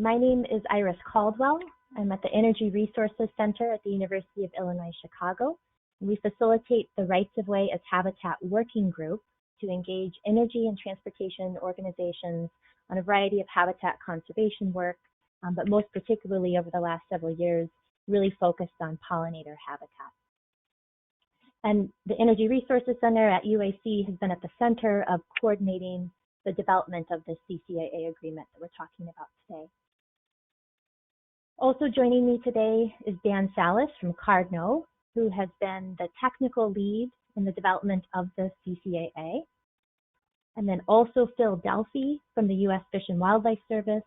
My name is Iris Caldwell. I'm at the Energy Resources Center at the University of Illinois, Chicago. We facilitate the Rights of Way as Habitat Working Group to engage energy and transportation organizations on a variety of habitat conservation work, but most particularly over the last several years, really focused on pollinator habitat. And the Energy Resources Center at UAC has been at the center of coordinating the development of the CCAA agreement that we're talking about today. Also joining me today is Dan Salas from Cardno, who has been the technical lead in the development of the CCAA. And then also Phil Delphey from the U.S. Fish and Wildlife Service,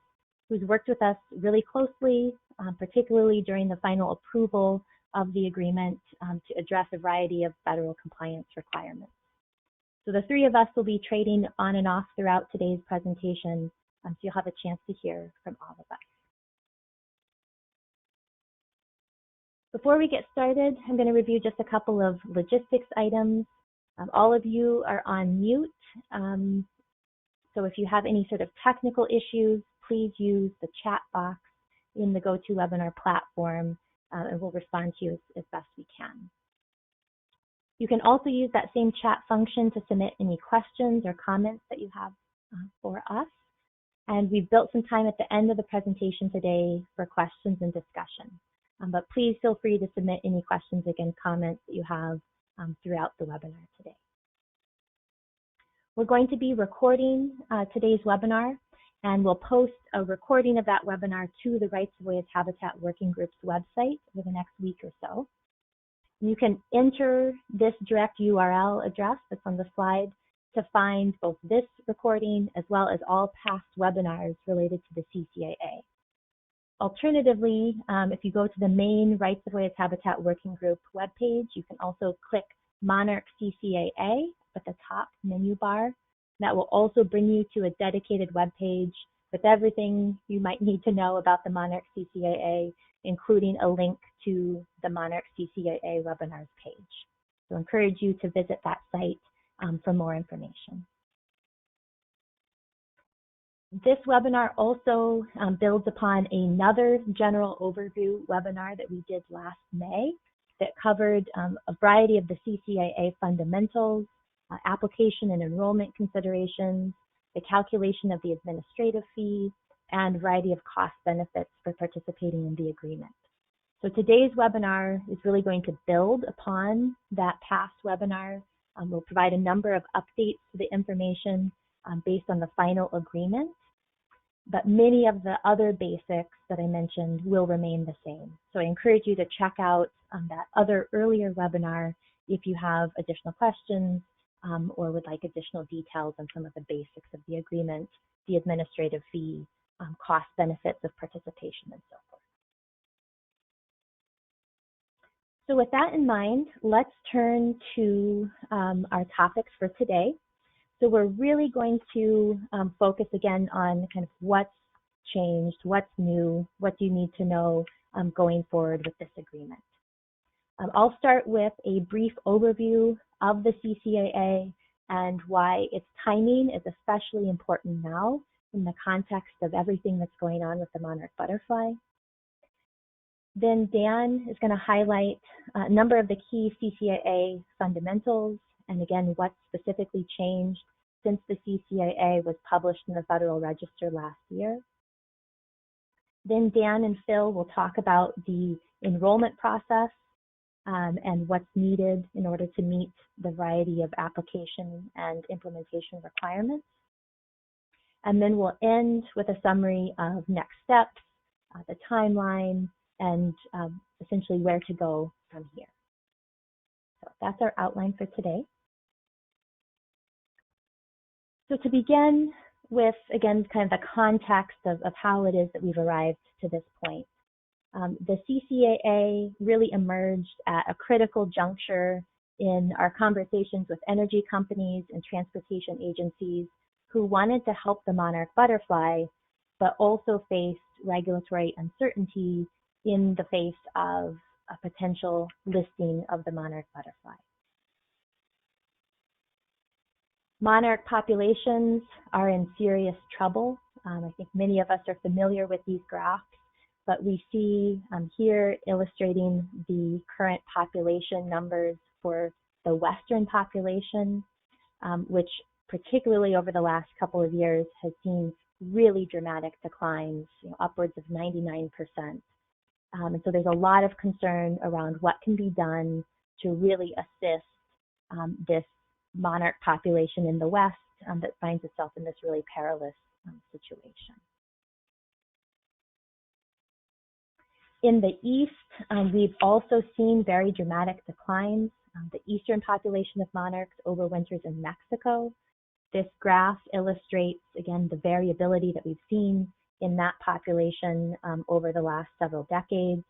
who's worked with us really closely, particularly during the final approval of the agreement to address a variety of federal compliance requirements. So the three of us will be trading on and off throughout today's presentation, so you'll have a chance to hear from all of us. Before we get started, I'm going to review just a couple of logistics items. All of you are on mute, so if you have any sort of technical issues, please use the chat box in the GoToWebinar platform, and we'll respond to you as best we can. You can also use that same chat function to submit any questions or comments that you have for us. And we've built some time at the end of the presentation today for questions and discussion. But please feel free to submit any questions, again, comments that you have throughout the webinar today. We're going to be recording today's webinar, and we'll post a recording of that webinar to the Rights of Way as Habitat Working Group's website over the next week or so. You can enter this direct URL address that's on the slide to find both this recording as well as all past webinars related to the CCAA. Alternatively, if you go to the main Rights of Way as Habitat Working Group webpage, you can also click Monarch CCAA at the top menu bar. That will also bring you to a dedicated webpage with everything you might need to know about the Monarch CCAA, including a link to the Monarch CCAA webinars page. So I encourage you to visit that site for more information. This webinar also builds upon another general overview webinar that we did last May that covered a variety of the CCAA fundamentals, application and enrollment considerations, the calculation of the administrative fee, and a variety of cost benefits for participating in the agreement. So today's webinar is really going to build upon that past webinar. We'll provide a number of updates to the information based on the final agreement, but many of the other basics that I mentioned will remain the same. So I encourage you to check out that other earlier webinar if you have additional questions or would like additional details on some of the basics of the agreement, the administrative fee, cost benefits of participation, and so forth. So with that in mind, let's turn to our topics for today. So we're really going to focus again on kind of what's changed, what's new, what do you need to know going forward with this agreement. I'll start with a brief overview of the CCAA and why its timing is especially important now in the context of everything that's going on with the Monarch Butterfly. Then Dan is going to highlight a number of the key CCAA fundamentals and again what's specifically changed since the CCAA was published in the Federal Register last year. Then Dan and Phil will talk about the enrollment process and what's needed in order to meet the variety of application and implementation requirements. And then we'll end with a summary of next steps, the timeline, and essentially where to go from here. So that's our outline for today. So to begin with, again, kind of the context of how it is that we've arrived to this point. The CCAA really emerged at a critical juncture in our conversations with energy companies and transportation agencies who wanted to help the Monarch Butterfly, but also faced regulatory uncertainty in the face of a potential listing of the Monarch Butterfly. Monarch populations are in serious trouble I think many of us are familiar with these graphs, but we see here illustrating the current population numbers for the Western population, which particularly over the last couple of years has seen really dramatic declines, upwards of 99%. And so there's a lot of concern around what can be done to really assist this monarch population in the West that finds itself in this really perilous situation. In the East, we've also seen very dramatic declines. The eastern population of monarchs overwinters in Mexico. This graph illustrates, again, the variability that we've seen in that population over the last several decades.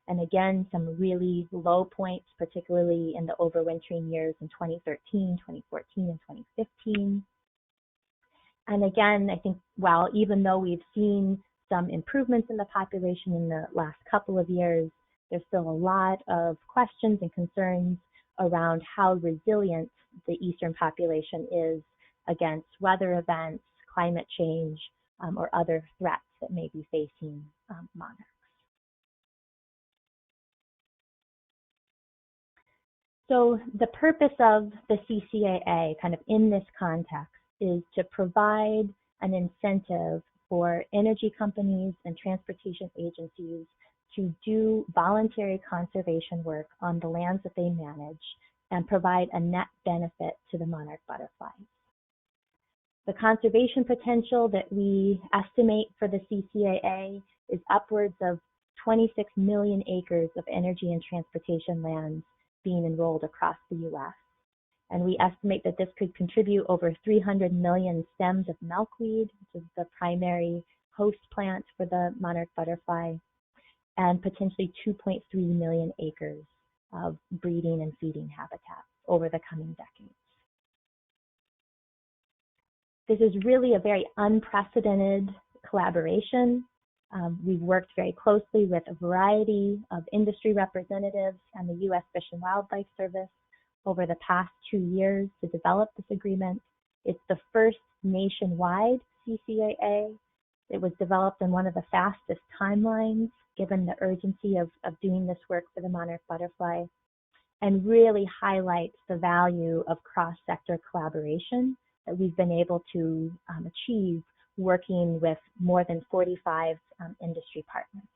And again, some really low points, particularly in the overwintering years in 2013, 2014, and 2015. And again, I think while even though we've seen some improvements in the population in the last couple of years, there's still a lot of questions and concerns around how resilient the eastern population is against weather events, climate change, or other threats that may be facing monarchs. So the purpose of the CCAA, kind of in this context, is to provide an incentive for energy companies and transportation agencies to do voluntary conservation work on the lands that they manage and provide a net benefit to the monarch butterflies. The conservation potential that we estimate for the CCAA is upwards of 26 million acres of energy and transportation lands being enrolled across the U.S. And we estimate that this could contribute over 300 million stems of milkweed, which is the primary host plant for the monarch butterfly, and potentially 2.3 million acres of breeding and feeding habitat over the coming decades. This is really a very unprecedented collaboration. We've worked very closely with a variety of industry representatives and the U.S. Fish and Wildlife Service over the past 2 years to develop this agreement. It's the first nationwide CCAA. It was developed in one of the fastest timelines, given the urgency of doing this work for the monarch butterfly, and really highlights the value of cross-sector collaboration that we've been able to achieve working with more than 45 industry partners.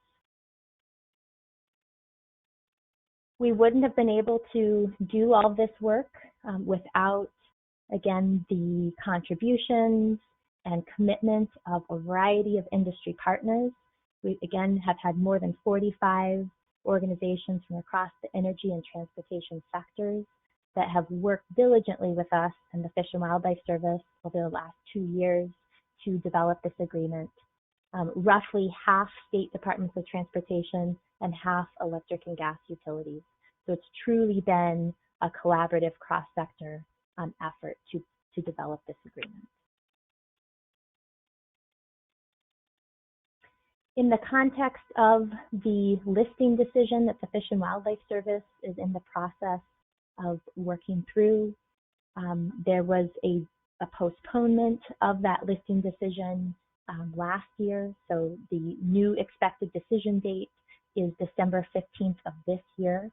We wouldn't have been able to do all this work without, again, the contributions and commitment of a variety of industry partners. We, again, have had more than 45 organizations from across the energy and transportation sectors that have worked diligently with us and the Fish and Wildlife Service over the last 2 years to develop this agreement. Roughly half state departments of transportation and half electric and gas utilities. So it's truly been a collaborative cross-sector effort to develop this agreement. In the context of the listing decision that the Fish and Wildlife Service is in the process of working through, there was a postponement of that listing decision last year. So the new expected decision date is December 15th of this year.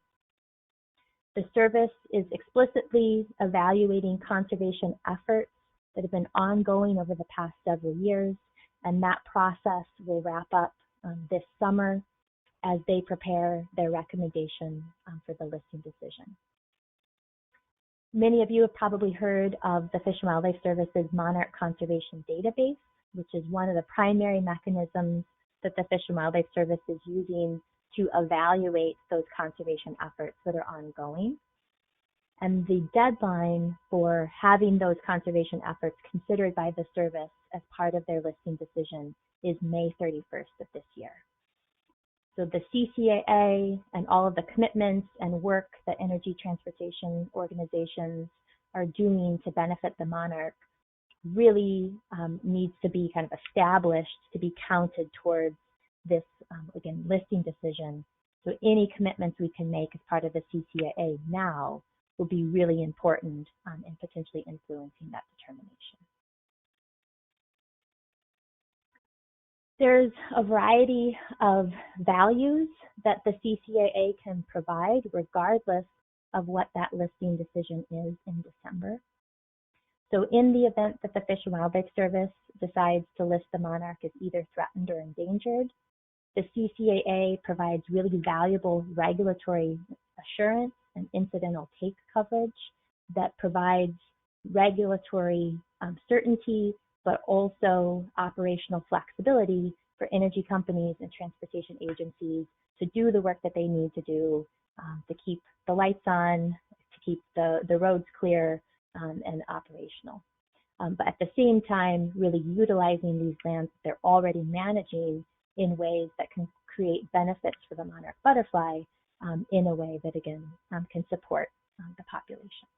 The service is explicitly evaluating conservation efforts that have been ongoing over the past several years, and that process will wrap up this summer as they prepare their recommendation for the listing decision. Many of you have probably heard of the Fish and Wildlife Service's Monarch Conservation Database, which is one of the primary mechanisms that the Fish and Wildlife Service is using to evaluate those conservation efforts that are ongoing. And the deadline for having those conservation efforts considered by the service as part of their listing decision is May 31st of this year. So the CCAA and all of the commitments and work that energy transportation organizations are doing to benefit the monarch really needs to be kind of established to be counted towards this, again, listing decision. So any commitments we can make as part of the CCAA now will be really important in potentially influencing that determination. There's a variety of values that the CCAA can provide regardless of what that listing decision is in December. So in the event that the Fish and Wildlife Service decides to list the monarch as either threatened or endangered, the CCAA provides really valuable regulatory assurance and incidental take coverage that provides regulatory certainty, but also operational flexibility for energy companies and transportation agencies to do the work that they need to do to keep the lights on, to keep the roads clear and operational. But at the same time, really utilizing these lands that they're already managing in ways that can create benefits for the monarch butterfly in a way that, again, can support the population.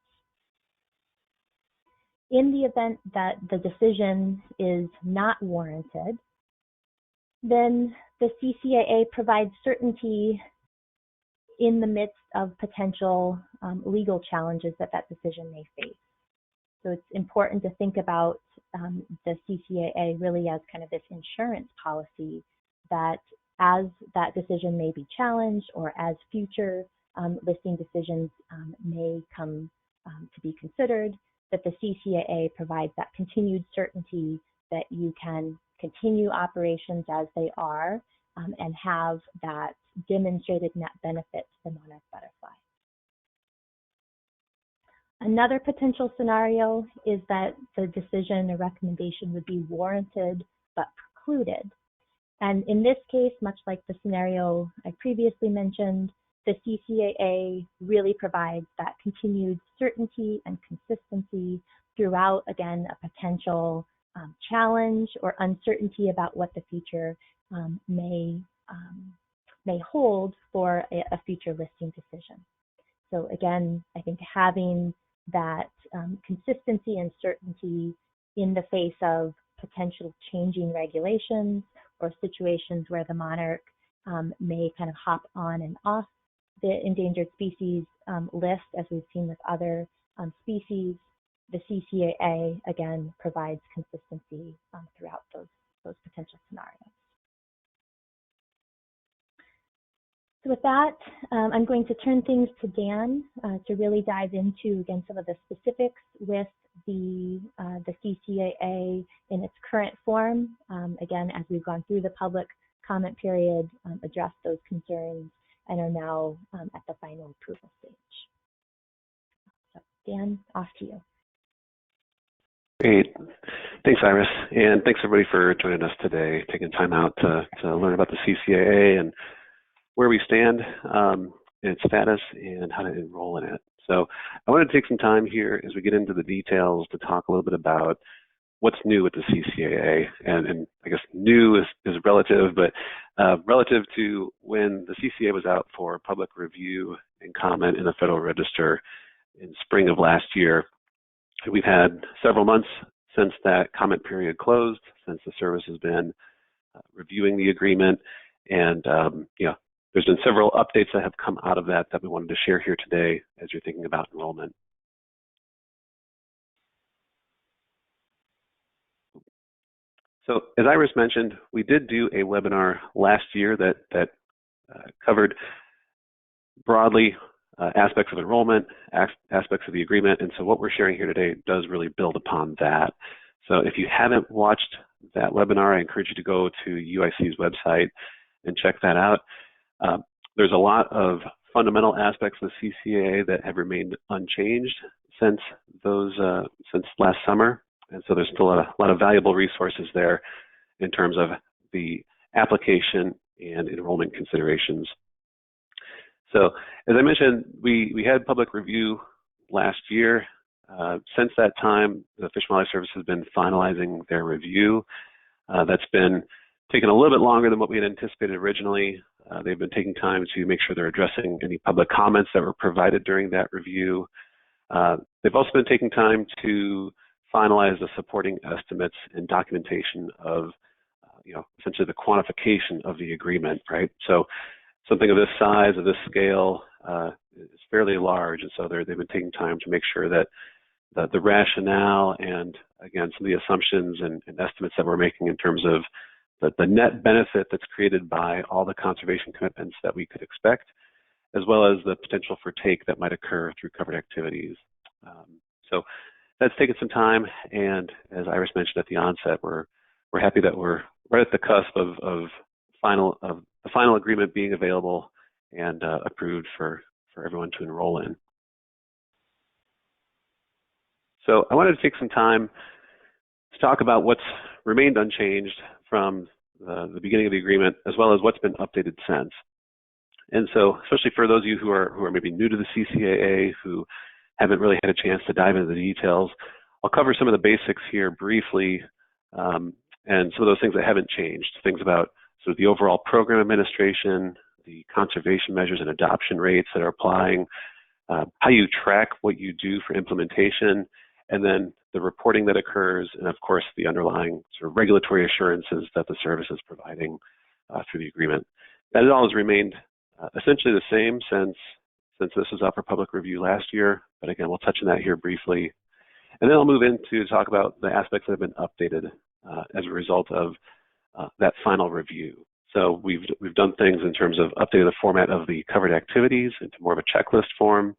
In the event that the decision is not warranted, then the CCAA provides certainty in the midst of potential legal challenges that decision may face. So it's important to think about the CCAA really as kind of this insurance policy that as that decision may be challenged or as future listing decisions may come to be considered, that the CCAA provides that continued certainty that you can continue operations as they are and have that demonstrated net benefit to the monarch butterfly. Another potential scenario is that the decision or recommendation would be warranted but precluded. And in this case, much like the scenario I previously mentioned, the CCAA really provides that continued certainty and consistency throughout, again, a potential challenge or uncertainty about what the future may hold for a future listing decision. So again, I think having that consistency and certainty in the face of potential changing regulations or situations where the monarch may kind of hop on and off the endangered species list, as we've seen with other species, the CCAA again provides consistency throughout those potential scenarios. So with that, I'm going to turn things to Dan to really dive into, again, some of the specifics with the CCAA in its current form. Again, as we've gone through the public comment period, addressed those concerns, and are now at the final approval stage. So Dan, off to you. Great. Thanks, Iris. And thanks, everybody, for joining us today, taking time out to learn about the CCAA and where we stand in its status and how to enroll in it. So I wanted to take some time here as we get into the details to talk a little bit about what's new with the CCAA. And I guess new is relative, but relative to when the CCAA was out for public review and comment in the Federal Register in spring of last year. We've had several months since that comment period closed, since the service has been reviewing the agreement, and there's been several updates that have come out of that we wanted to share here today as you're thinking about enrollment. So as Iris mentioned, we did do a webinar last year that covered broadly aspects of enrollment, aspects of the agreement, and so what we're sharing here today does really build upon that. So if you haven't watched that webinar, I encourage you to go to UIC's website and check that out. There's a lot of fundamental aspects of the CCAA that have remained unchanged since last summer, and so there's still a lot of valuable resources there in terms of the application and enrollment considerations. So as I mentioned, we had public review last year. Since that time, the Fish and Wildlife Service has been finalizing their review. That's been taken a little bit longer than what we had anticipated originally. They've been taking time to make sure they're addressing any public comments that were provided during that review. They've also been taking time to finalize the supporting estimates and documentation of, essentially the quantification of the agreement, right? So something of this size, of this scale, is fairly large, and so they've been taking time to make sure that the rationale and, again, some of the assumptions and estimates that we're making in terms of the net benefit that's created by all the conservation commitments that we could expect, as well as the potential for take that might occur through covered activities. So that's taken some time, and as Iris mentioned at the onset, we're happy that we're right at the cusp of the final agreement being available and approved for everyone to enroll in. So I wanted to take some time to talk about what's remained unchanged from the beginning of the agreement, as well as what's been updated since. And so, especially for those of you who are maybe new to the CCAA, who haven't really had a chance to dive into the details, I'll cover some of the basics here briefly, and some of those things that haven't changed. Things about sort of the overall program administration, the conservation measures and adoption rates that are applying, how you track what you do for implementation, and then the reporting that occurs, and of course the underlying sort of regulatory assurances that the service is providing through the agreement. That all has remained essentially the same since this was up for public review last year, but again, we'll touch on that here briefly. And then I'll move into talk about the aspects that have been updated as a result of that final review. So we've done things in terms of updating the format of the covered activities into more of a checklist form.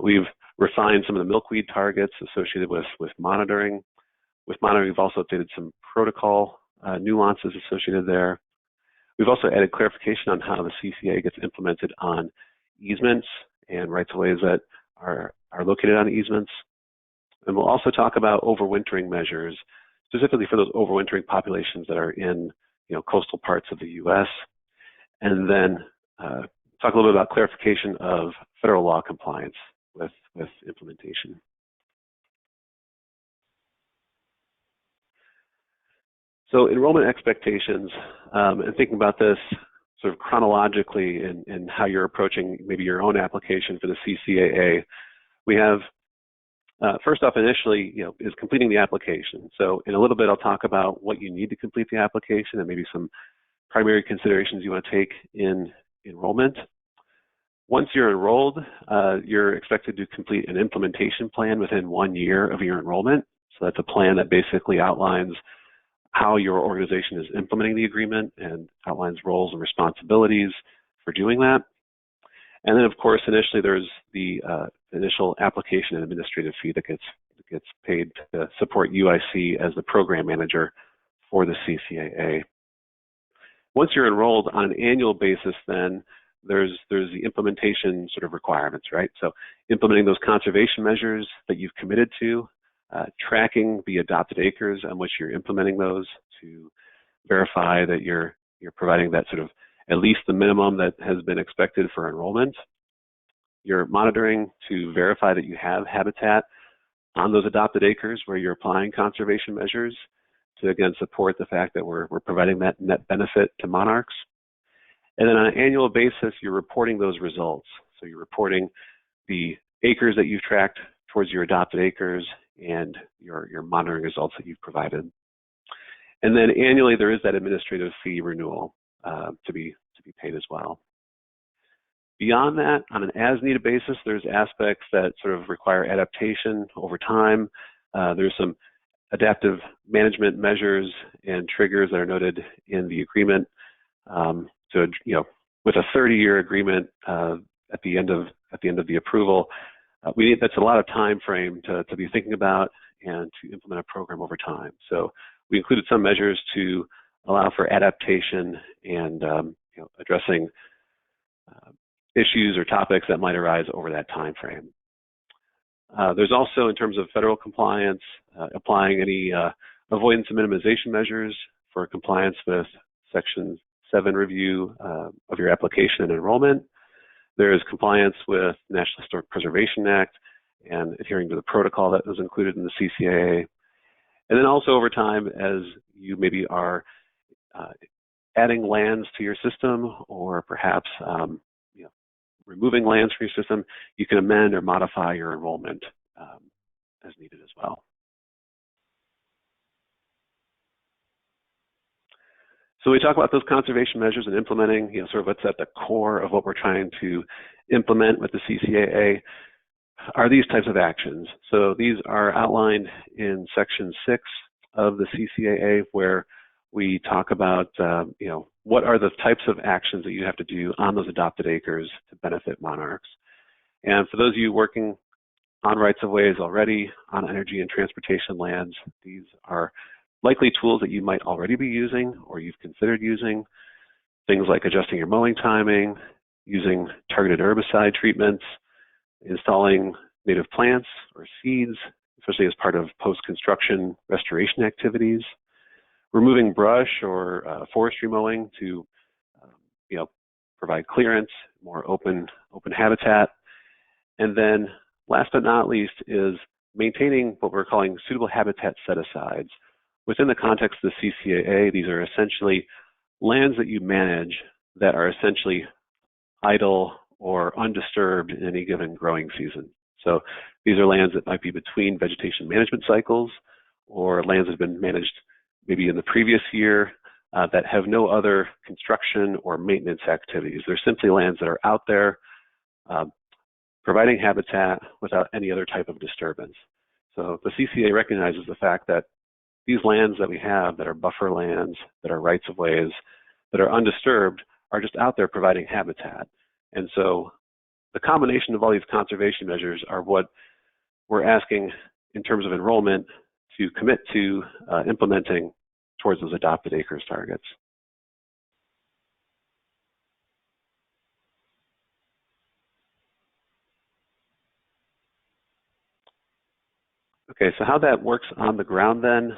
We've refined some of the milkweed targets associated with monitoring. With monitoring, we've also updated some protocol nuances associated there. We've also added clarification on how the CCAA gets implemented on easements and rights-of-ways that are located on easements. And we'll also talk about overwintering measures, specifically for those overwintering populations that are in coastal parts of the U.S. And then talk a little bit about clarification of federal law compliance with implementation. So enrollment expectations, and thinking about this sort of chronologically in how you're approaching maybe your own application for the CCAA, we have first off initially is completing the application. So in a little bit I'll talk about what you need to complete the application and maybe some primary considerations you want to take in enrollment. Once you're enrolled, you're expected to complete an implementation plan within 1 year of your enrollment. So that's a plan that basically outlines how your organization is implementing the agreement and outlines roles and responsibilities for doing that. And then, of course, initially there's the initial application and administrative fee that gets paid to support UIC as the program manager for the CCAA. Once you're enrolled on an annual basis, then there's the implementation sort of requirements, right? So implementing those conservation measures that you've committed to, tracking the adopted acres on which you're implementing those to verify that you're providing that sort of at least the minimum that has been expected for enrollment. You're monitoring to verify that you have habitat on those adopted acres where you're applying conservation measures to, again, support the fact that we're providing that net benefit to monarchs. And then on an annual basis, you're reporting those results. So you're reporting the acres that you've tracked towards your adopted acres and your monitoring results that you've provided. And then annually, there is that administrative fee renewal to be paid as well. Beyond that, on an as-needed basis, there's aspects that sort of require adaptation over time. There's some adaptive management measures and triggers that are noted in the agreement. So, with a 30-year agreement at the end of the approval, that's a lot of time frame to be thinking about and to implement a program over time. So we included some measures to allow for adaptation and addressing issues or topics that might arise over that time frame. There's also, in terms of federal compliance, applying any avoidance and minimization measures for compliance with Section 7 review of your application and enrollment. There is compliance with the National Historic Preservation Act and adhering to the protocol that was included in the CCAA. And then also over time, as you maybe are adding lands to your system or perhaps removing lands from your system, you can amend or modify your enrollment as needed as well. So we talk about those conservation measures and implementing, sort of what's at the core of what we're trying to implement with the CCAA are these types of actions. So these are outlined in Section 6 of the CCAA, where we talk about, what are the types of actions that you have to do on those adopted acres to benefit monarchs. And for those of you working on rights-of-ways already, on energy and transportation lands, these are likely tools that you might already be using or you've considered using. Things like adjusting your mowing timing, using targeted herbicide treatments, installing native plants or seeds, especially as part of post-construction restoration activities, removing brush or forestry mowing to provide clearance, more open habitat. And then last but not least is maintaining what we're calling suitable habitat set-asides. Within the context of the CCAA, these are essentially lands that you manage that are essentially idle or undisturbed in any given growing season. So these are lands that might be between vegetation management cycles or lands that have been managed maybe in the previous year that have no other construction or maintenance activities. They're simply lands that are out there providing habitat without any other type of disturbance. So the CCAA recognizes the fact that these lands that we have that are buffer lands, that are rights-of-ways, that are undisturbed, are just out there providing habitat. And so the combination of all these conservation measures are what we're asking in terms of enrollment to commit to implementing towards those adopted acres targets. Okay, so how that works on the ground then.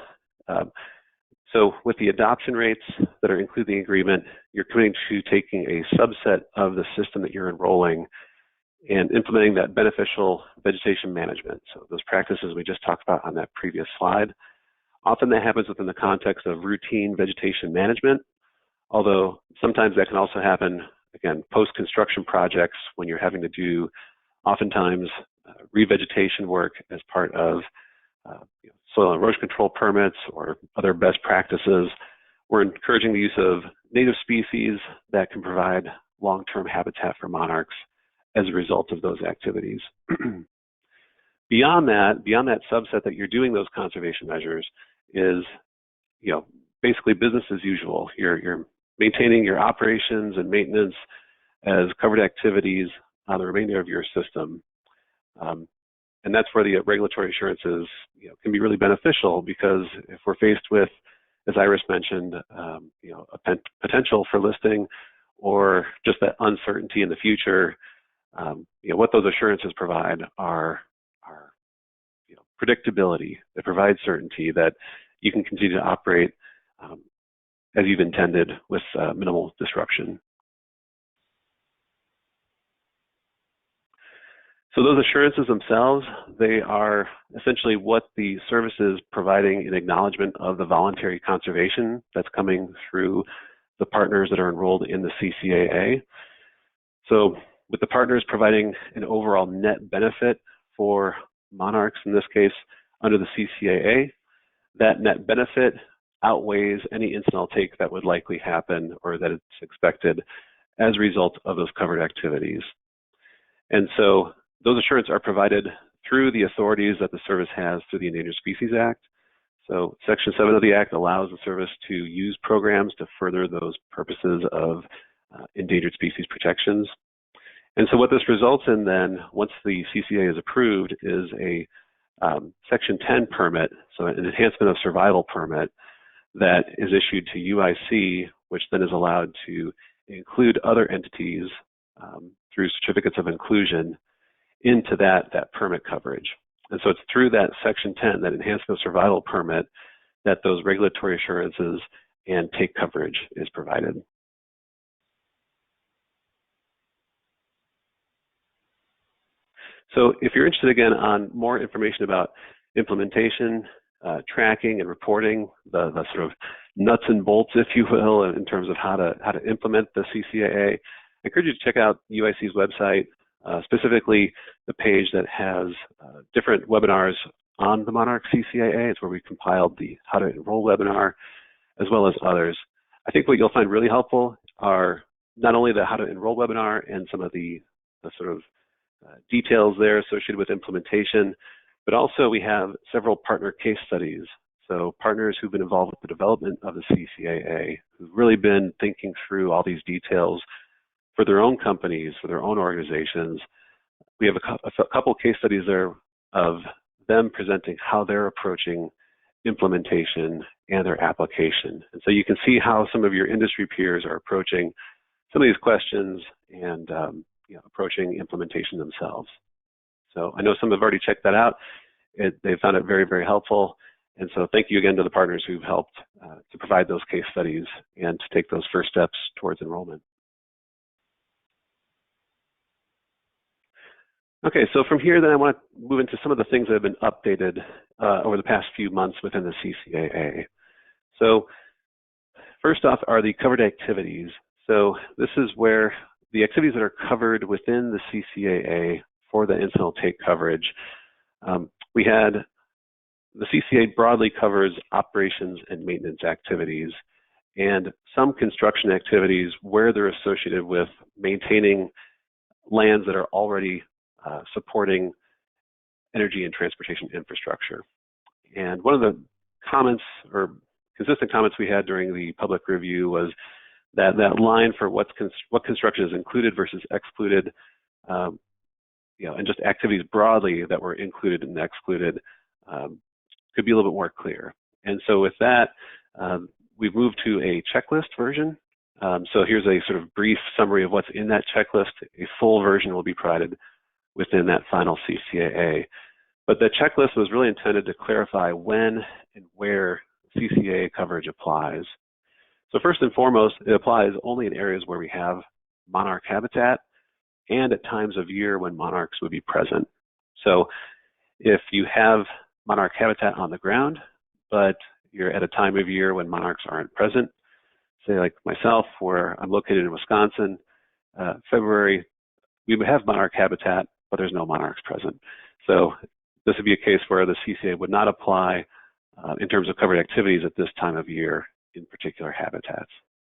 So with the adoption rates that are included in the agreement, you're committing to taking a subset of the system that you're enrolling and implementing that beneficial vegetation management. So those practices we just talked about on that previous slide. Often that happens within the context of routine vegetation management, although sometimes that can also happen, again, post-construction projects when you're having to do oftentimes revegetation work as part of soil and erosion control permits or other best practices. We're encouraging the use of native species that can provide long-term habitat for monarchs as a result of those activities. Beyond that subset that you're doing those conservation measures is, basically business as usual. You're maintaining your operations and maintenance as covered activities on the remainder of your system. And that's where the regulatory assurances can be really beneficial, because if we're faced with, as Iris mentioned, a potential for listing or just that uncertainty in the future, what those assurances provide are predictability. They provide certainty that you can continue to operate as you've intended with minimal disruption. So those assurances themselves, they are essentially what the service is providing in acknowledgement of the voluntary conservation that's coming through the partners that are enrolled in the CCAA. So with the partners providing an overall net benefit for monarchs, in this case, under the CCAA, that net benefit outweighs any incidental take that would likely happen or that it's expected as a result of those covered activities. And so those assurances are provided through the authorities that the service has through the Endangered Species Act. So Section 7 of the Act allows the service to use programs to further those purposes of endangered species protections. And so what this results in then, once the CCAA is approved, is a Section 10 permit, so an enhancement of survival permit that is issued to UIC, which then is allowed to include other entities through certificates of inclusion into that permit coverage. And so it's through that Section 10, that enhancement of survival permit, that those regulatory assurances and take coverage is provided. So if you're interested again on more information about implementation, tracking and reporting, the sort of nuts and bolts, if you will, in terms of how to implement the CCAA, I encourage you to check out UIC's website, specifically the page that has different webinars on the Monarch CCAA. It's where we compiled the How to Enroll webinar, as well as others. I think what you'll find really helpful are not only the How to Enroll webinar and some of the sort of details there associated with implementation, but also we have several partner case studies. So partners who've been involved with the development of the CCAA, who've really been thinking through all these details for their own companies, for their own organizations. We have a couple case studies there of them presenting how they're approaching implementation and their application. And so you can see how some of your industry peers are approaching some of these questions and approaching implementation themselves. So I know some have already checked that out. They found it very, very helpful. And so thank you again to the partners who've helped to provide those case studies and to take those first steps towards enrollment. Okay, so from here then I want to move into some of the things that have been updated over the past few months within the CCAA. So first off are the covered activities. So this is where the activities that are covered within the CCAA for the incidental take coverage. We had the CCAA broadly covers operations and maintenance activities and some construction activities where they're associated with maintaining lands that are already supporting energy and transportation infrastructure. And one of the comments or consistent comments we had during the public review was that that line for what construction is included versus excluded, and just activities broadly that were included and excluded could be a little bit more clear. And so with that, we've moved to a checklist version. So here's a sort of brief summary of what's in that checklist. A full version will be provided within that final CCAA. But the checklist was really intended to clarify when and where CCAA coverage applies. So first and foremost, it applies only in areas where we have monarch habitat and at times of year when monarchs would be present. So if you have monarch habitat on the ground, but you're at a time of year when monarchs aren't present, say like myself, where I'm located in Wisconsin, February, we would have monarch habitat, but there's no monarchs present. So this would be a case where the CCAA would not apply in terms of covered activities at this time of year in particular habitats.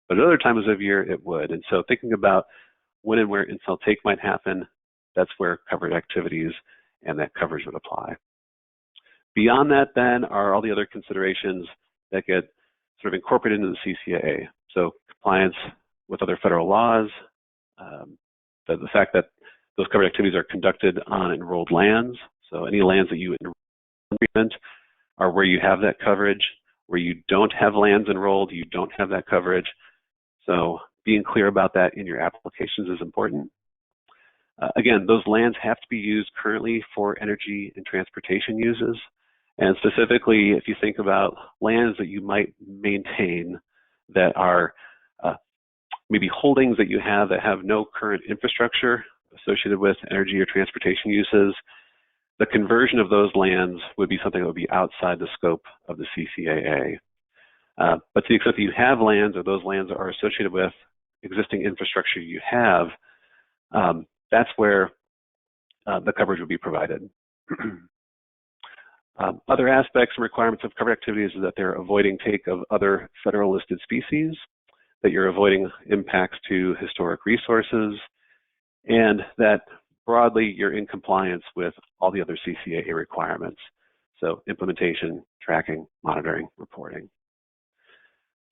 But at other times of year, it would. And so thinking about when and where incidental take might happen, that's where covered activities and that coverage would apply. Beyond that then are all the other considerations that get sort of incorporated into the CCAA. So compliance with other federal laws, the fact that those covered activities are conducted on enrolled lands. So any lands that you enroll are where you have that coverage. Where you don't have lands enrolled, you don't have that coverage. So being clear about that in your applications is important. Again, those lands have to be used currently for energy and transportation uses. And specifically, if you think about lands that you might maintain that are maybe holdings that you have that have no current infrastructure associated with energy or transportation uses, the conversion of those lands would be something that would be outside the scope of the CCAA. But to the extent that you have lands or those lands are associated with existing infrastructure you have, that's where the coverage would be provided. Other aspects and requirements of covered activities is that they're avoiding take of other federal listed species, that you're avoiding impacts to historic resources, and that broadly you're in compliance with all the other CCAA requirements. So implementation, tracking, monitoring, reporting.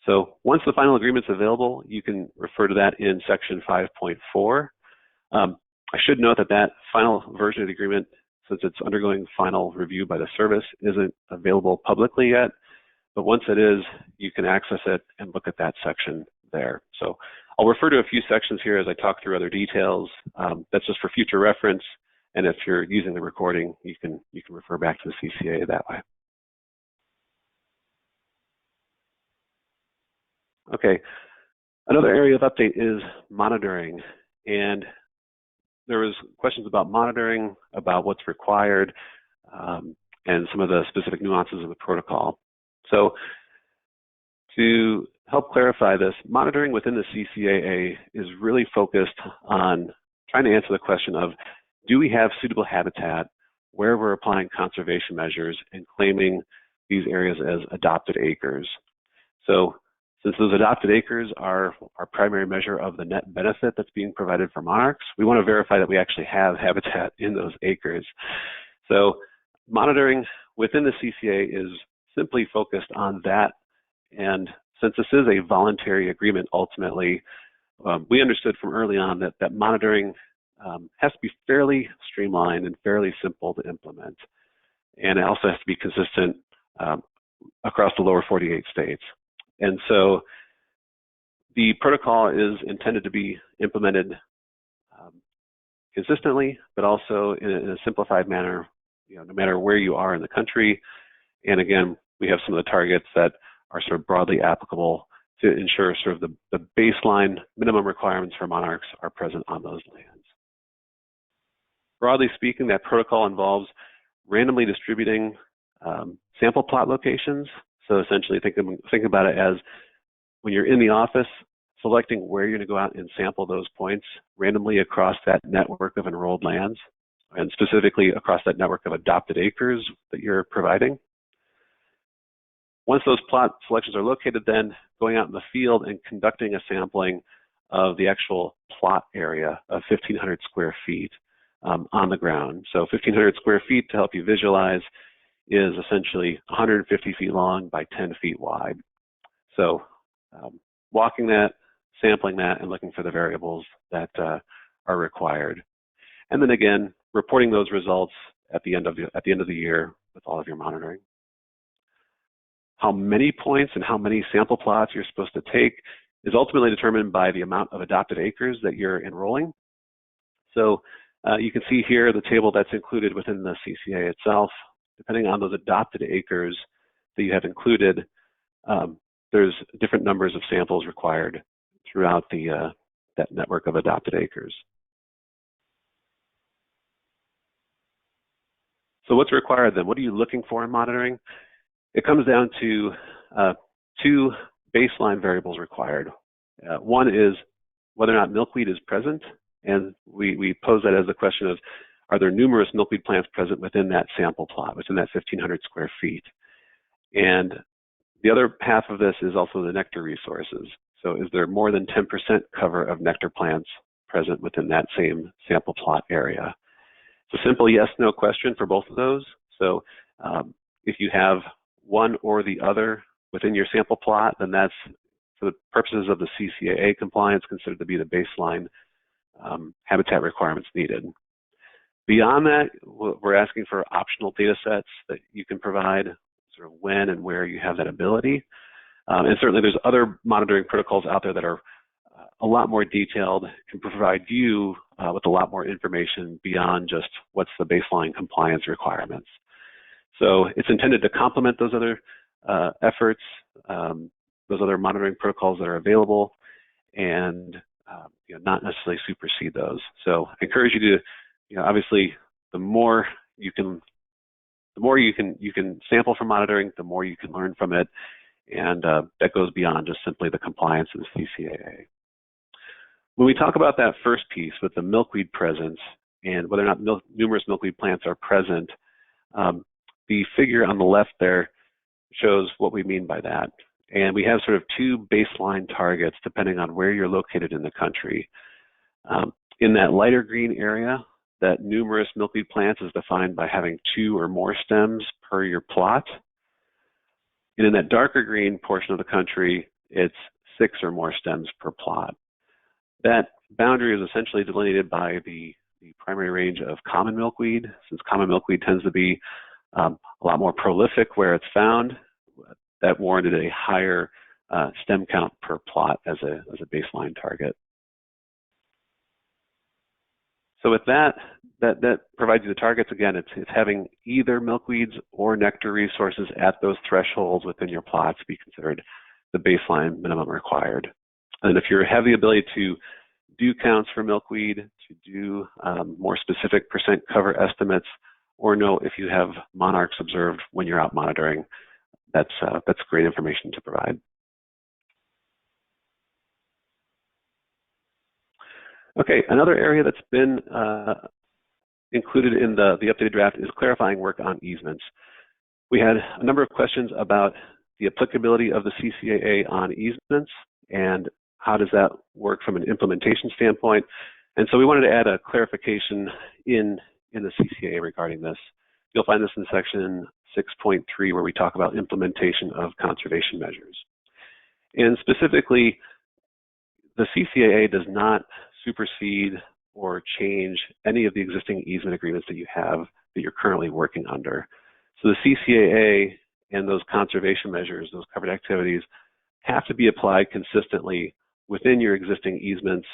So once the final agreement's available, you can refer to that in section 5.4. I should note that that final version of the agreement, since it's undergoing final review by the service, isn't available publicly yet. But once it is, you can access it and look at that section there. So I'll refer to a few sections here as I talk through other details. That's just for future reference. And if you're using the recording, you can refer back to the CCAA that way. Okay, another area of update is monitoring. And there was questions about monitoring, about what's required, and some of the specific nuances of the protocol. So to help clarify this, monitoring within the CCAA is really focused on trying to answer the question of, do we have suitable habitat where we're applying conservation measures and claiming these areas as adopted acres? So since those adopted acres are our primary measure of the net benefit that's being provided for monarchs, we want to verify that we actually have habitat in those acres. So monitoring within the CCAA is simply focused on that. And since this is a voluntary agreement, ultimately, we understood from early on that monitoring has to be fairly streamlined and fairly simple to implement. And it also has to be consistent across the lower 48 states. And so the protocol is intended to be implemented consistently, but also in a simplified manner, no matter where you are in the country. And again, we have some of the targets that are sort of broadly applicable to ensure sort of the baseline minimum requirements for monarchs are present on those lands. Broadly speaking, that protocol involves randomly distributing sample plot locations. So essentially think about it as when you're in the office, selecting where you're going to go out and sample those points randomly across that network of enrolled lands, and specifically across that network of adopted acres that you're providing. Once those plot selections are located, then going out in the field and conducting a sampling of the actual plot area of 1,500 square feet on the ground. So 1,500 square feet, to help you visualize, is essentially 150 feet long by 10 feet wide. So walking that, sampling that, and looking for the variables that are required. And then again, reporting those results at the end of the year with all of your monitoring. How many points and how many sample plots you're supposed to take is ultimately determined by the amount of adopted acres that you're enrolling. So you can see here the table that's included within the CCA itself. Depending on those adopted acres that you have included, there's different numbers of samples required throughout that network of adopted acres. So what's required then? What are you looking for in monitoring? It comes down to two baseline variables required. One is whether or not milkweed is present, and we pose that as the question of, are there numerous milkweed plants present within that sample plot, within that 1,500 square feet? And the other half of this is also the nectar resources. So is there more than 10% cover of nectar plants present within that same sample plot area? It's a simple yes/no question for both of those. So if you have one or the other within your sample plot, then that's, for the purposes of the CCAA compliance, considered to be the baseline habitat requirements needed. Beyond that, we're asking for optional data sets that you can provide sort of when and where you have that ability. And certainly there's other monitoring protocols out there that are a lot more detailed, can provide you with a lot more information beyond just what's the baseline compliance requirements. So it's intended to complement those other efforts, those other monitoring protocols that are available, and not necessarily supersede those. So I encourage you to, obviously, the more you can sample from monitoring, the more you can learn from it, and that goes beyond just simply the compliance of the CCAA. When we talk about that first piece with the milkweed presence and whether or not numerous milkweed plants are present, the figure on the left there shows what we mean by that. And we have sort of two baseline targets depending on where you're located in the country. In that lighter green area, that numerous milkweed plants is defined by having 2 or more stems per your plot. And in that darker green portion of the country, it's 6 or more stems per plot. That boundary is essentially delineated by the primary range of common milkweed. Since common milkweed tends to be a lot more prolific where it's found, that warranted a higher stem count per plot as a baseline target. So with that provides you the targets. Again, it's having either milkweeds or nectar resources at those thresholds within your plot to be considered the baseline minimum required. And if you have the ability to do counts for milkweed, to do more specific percent cover estimates, or know if you have monarchs observed when you're out monitoring, that's great information to provide. Okay, another area that's been included in the updated draft is clarifying work on easements. We had a number of questions about the applicability of the CCAA on easements and how does that work from an implementation standpoint. And so we wanted to add a clarification in the CCAA regarding this. You'll find this in section 6.3, where we talk about implementation of conservation measures. And specifically, the CCAA does not supersede or change any of the existing easement agreements that you have that you're currently working under. So the CCAA and those conservation measures, those covered activities, have to be applied consistently within your existing easements,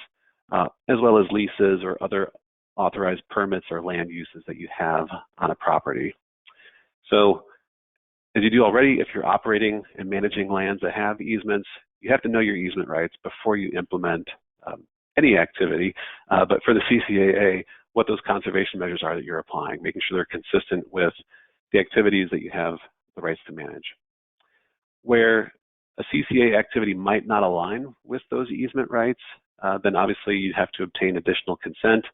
as well as leases or other authorized permits or land uses that you have on a property. So as you do already, if you're operating and managing lands that have easements, you have to know your easement rights before you implement any activity. But for the CCAA, what those conservation measures are that you're applying, making sure they're consistent with the activities that you have the rights to manage. Where a CCA activity might not align with those easement rights, then obviously you'd have to obtain additional consent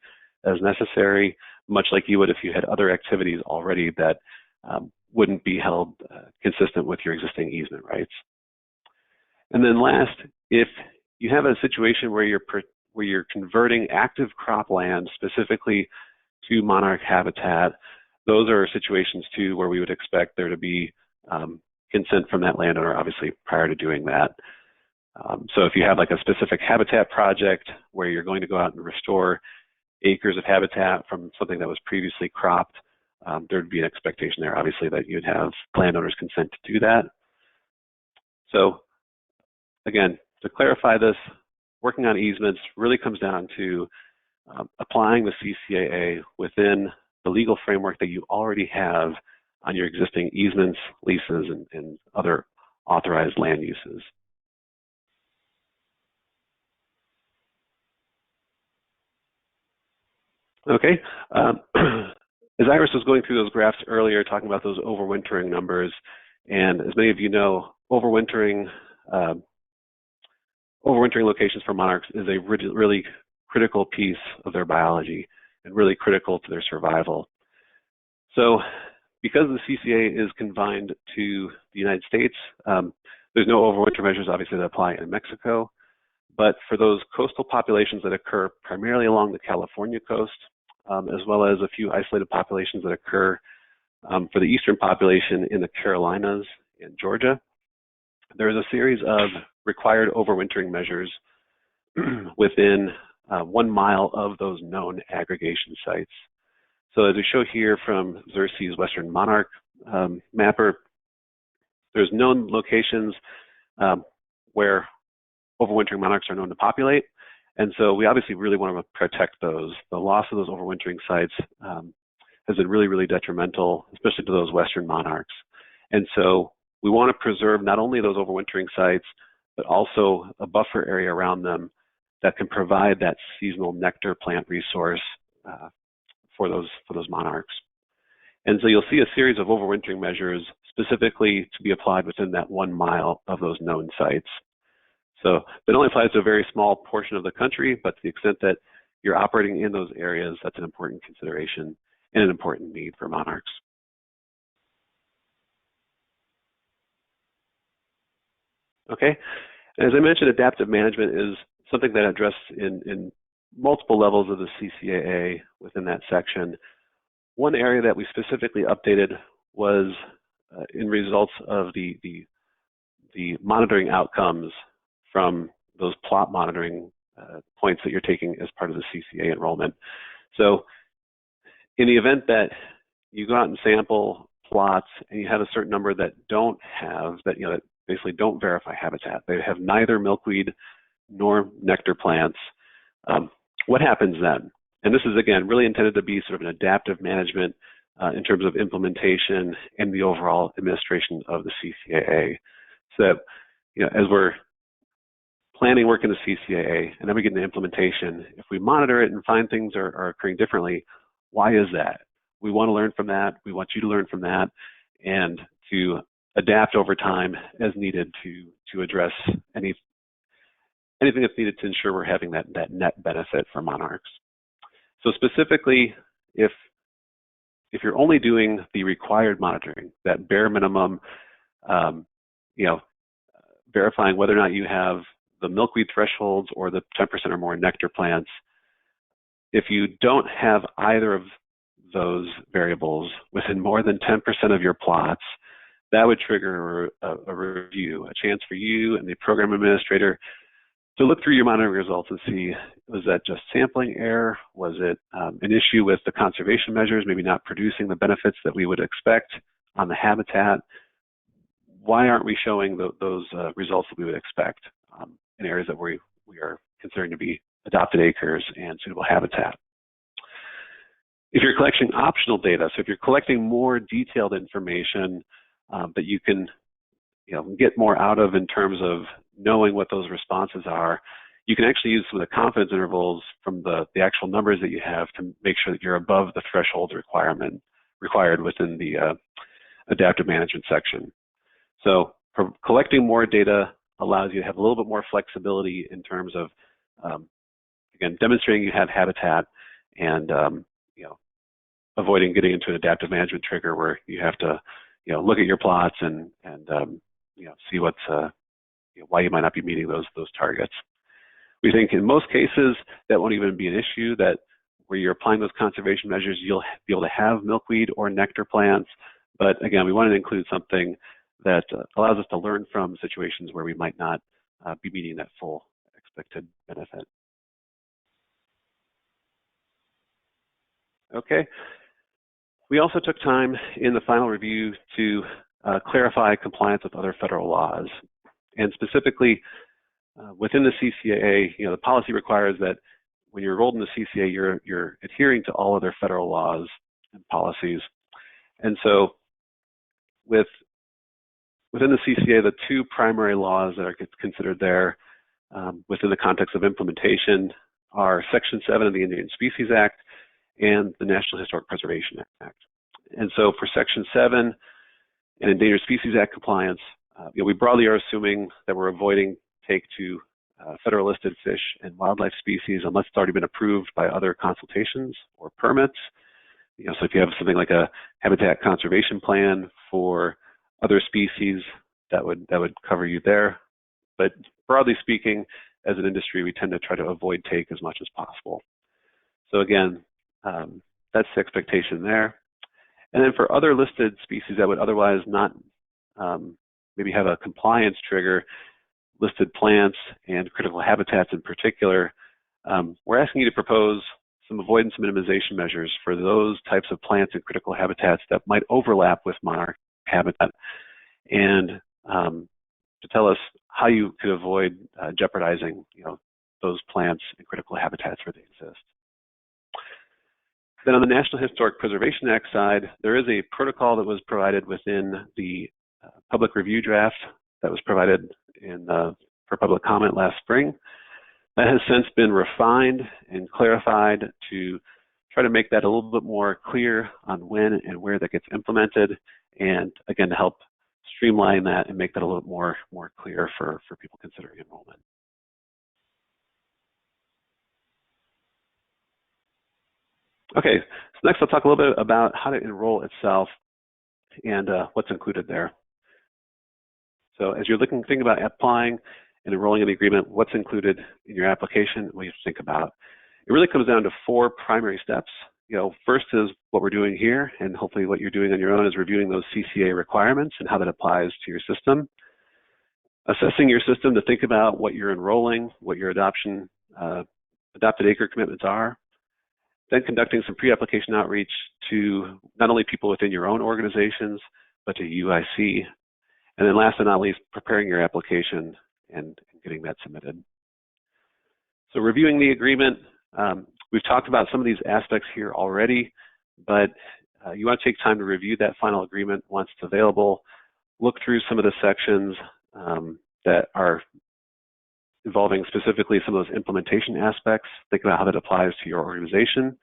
as necessary, much like you would if you had other activities already that wouldn't be held consistent with your existing easement rights. And then last, if you have a situation where you're converting active cropland specifically to monarch habitat, those are situations too where we would expect there to be consent from that landowner, obviously, prior to doing that. So if you have like a specific habitat project where you're going to go out and restore acres of habitat from something that was previously cropped, there'd be an expectation there, obviously, that you'd have landowners consent to do that. So again, to clarify this, working on easements really comes down to applying the CCAA within the legal framework that you already have on your existing easements, leases, and other authorized land uses. Okay, as Iris was going through those graphs earlier, talking about those overwintering numbers, and as many of you know, overwintering locations for monarchs is a really critical piece of their biology and really critical to their survival. So because the CCA is confined to the United States, there's no overwinter measures obviously that apply in Mexico, but for those coastal populations that occur primarily along the California coast, as well as a few isolated populations that occur for the eastern population in the Carolinas and Georgia, there is a series of required overwintering measures within 1 mile of those known aggregation sites. So as we show here from Xerces Western Monarch mapper, there's known locations where overwintering monarchs are known to populate. And so we obviously really want to protect those. The loss of those overwintering sites has been really, really detrimental, especially to those Western monarchs. And so we want to preserve not only those overwintering sites, but also a buffer area around them that can provide that seasonal nectar plant resource for those monarchs. And so you'll see a series of overwintering measures specifically to be applied within that 1 mile of those known sites. So that only applies to a very small portion of the country, but to the extent that you're operating in those areas, that's an important consideration and an important need for monarchs. Okay, as I mentioned, adaptive management is something that addressed in multiple levels of the CCAA within that section. One area that we specifically updated was in results of the monitoring outcomes from those plot monitoring points that you're taking as part of the CCA enrollment. So in the event that you go out and sample plots and you have a certain number that don't have, that basically don't verify habitat, they have neither milkweed nor nectar plants, what happens then? And this is, again, really intended to be sort of an adaptive management in terms of implementation and the overall administration of the CCAA. So that, as we're planning work in the CCAA and then we get into implementation, if we monitor it and find things are occurring differently, why is that? We want to learn from that. We want you to learn from that and to adapt over time as needed to address anything that's needed to ensure we're having that net benefit for monarchs. So specifically, if you're only doing the required monitoring, that bare minimum, verifying whether or not you have the milkweed thresholds or the 10% or more nectar plants, if you don't have either of those variables within more than 10% of your plots, that would trigger a review, a chance for you and the program administrator to look through your monitoring results and see, was that just sampling error? Was it an issue with the conservation measures, maybe not producing the benefits that we would expect on the habitat? Why aren't we showing those results that we would expect in areas that we are considering to be adopted acres and suitable habitat? If you're collecting optional data, so if you're collecting more detailed information that you can get more out of in terms of knowing what those responses are, you can actually use some of the confidence intervals from the actual numbers that you have to make sure that you're above the threshold required within the adaptive management section. So collecting more data allows you to have a little bit more flexibility in terms of, again, demonstrating you have habitat and avoiding getting into an adaptive management trigger where you have to look at your plots and see what's why you might not be meeting those targets. We think in most cases that won't even be an issue, that where you're applying those conservation measures, you'll be able to have milkweed or nectar plants. But again, we wanted to include something that allows us to learn from situations where we might not be meeting that full expected benefit. Okay. We also took time in the final review to clarify compliance with other federal laws. And specifically, within the CCAA, the policy requires that when you're enrolled in the CCAA, you're adhering to all other federal laws and policies. And so within the CCAA, the two primary laws that are considered there within the context of implementation are Section 7 of the Endangered Species Act and the National Historic Preservation Act. And so for Section 7 and Endangered Species Act compliance, we broadly are assuming that we're avoiding take to federal listed fish and wildlife species unless it's already been approved by other consultations or permits. So if you have something like a habitat conservation plan for other species, that would cover you there. But broadly speaking, as an industry, we tend to try to avoid take as much as possible. So again, that's the expectation there. And then for other listed species that would otherwise not maybe have a compliance trigger, listed plants and critical habitats in particular, we're asking you to propose some avoidance minimization measures for those types of plants and critical habitats that might overlap with monarch habitat, and to tell us how you could avoid jeopardizing those plants and critical habitats where they exist. Then on the National Historic Preservation Act side, there is a protocol that was provided within the public review draft that was provided for public comment last spring. That has since been refined and clarified to try to make that a little bit more clear on when and where that gets implemented, and again, to help streamline that and make that a little more clear for people considering enrollment. Okay, so next I'll talk a little bit about how to enroll itself and what's included there. So as you're thinking about applying and enrolling in the agreement, what's included in your application, what you have to think about. It really comes down to 4 primary steps. First is what we're doing here, and hopefully what you're doing on your own is reviewing those CCAA requirements and how that applies to your system. Assessing your system to think about what you're enrolling, what your adopted acre commitments are. Then conducting some pre-application outreach to not only people within your own organizations, but to UIC. And then last but not least, preparing your application and getting that submitted. So reviewing the agreement, we've talked about some of these aspects here already, but you want to take time to review that final agreement once it's available. Look through some of the sections that are involving specifically some of those implementation aspects. Think about how that applies to your organization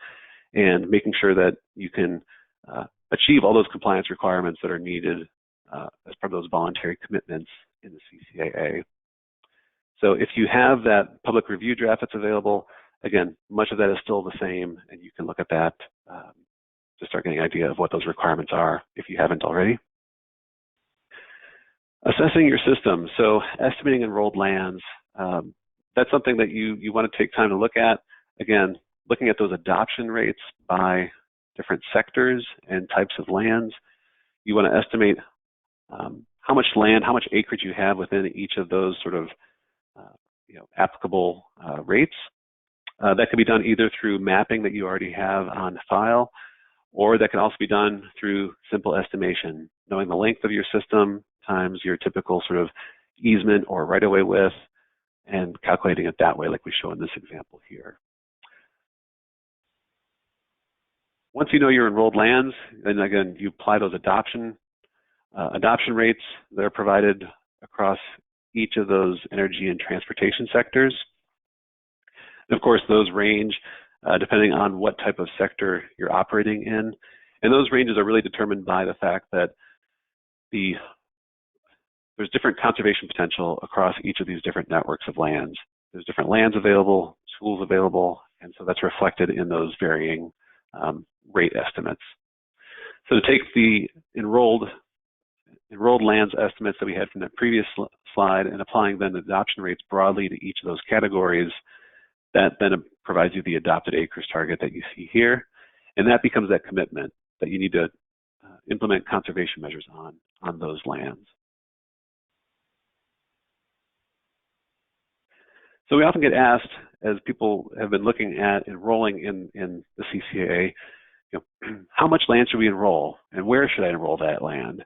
and making sure that you can achieve all those compliance requirements that are needed as part of those voluntary commitments in the CCAA. So if you have that public review draft that's available, again, much of that is still the same, and you can look at that to start getting an idea of what those requirements are if you haven't already. Assessing your system, so estimating enrolled lands, that's something that you want to take time to look at. Again, looking at those adoption rates by different sectors and types of lands. You want to estimate how much land, how much acreage you have within each of those sort of applicable rates. That can be done either through mapping that you already have on file, or that can also be done through simple estimation, knowing the length of your system times your typical sort of easement or right-of-way width, and calculating it that way like we show in this example here. Once you know your enrolled lands, then again, you apply those adoption rates that are provided across each of those energy and transportation sectors. And of course, those range depending on what type of sector you're operating in. And those ranges are really determined by the fact that there's different conservation potential across each of these different networks of lands. There's different lands available, tools available, and so that's reflected in those varying rate estimates. So to take the enrolled lands estimates that we had from that previous slide and applying then the adoption rates broadly to each of those categories, that then provides you the adopted acres target that you see here. And that becomes that commitment that you need to implement conservation measures on those lands. So we often get asked, as people have been looking at enrolling in the CCAA, how much land should we enroll and where should I enroll that land?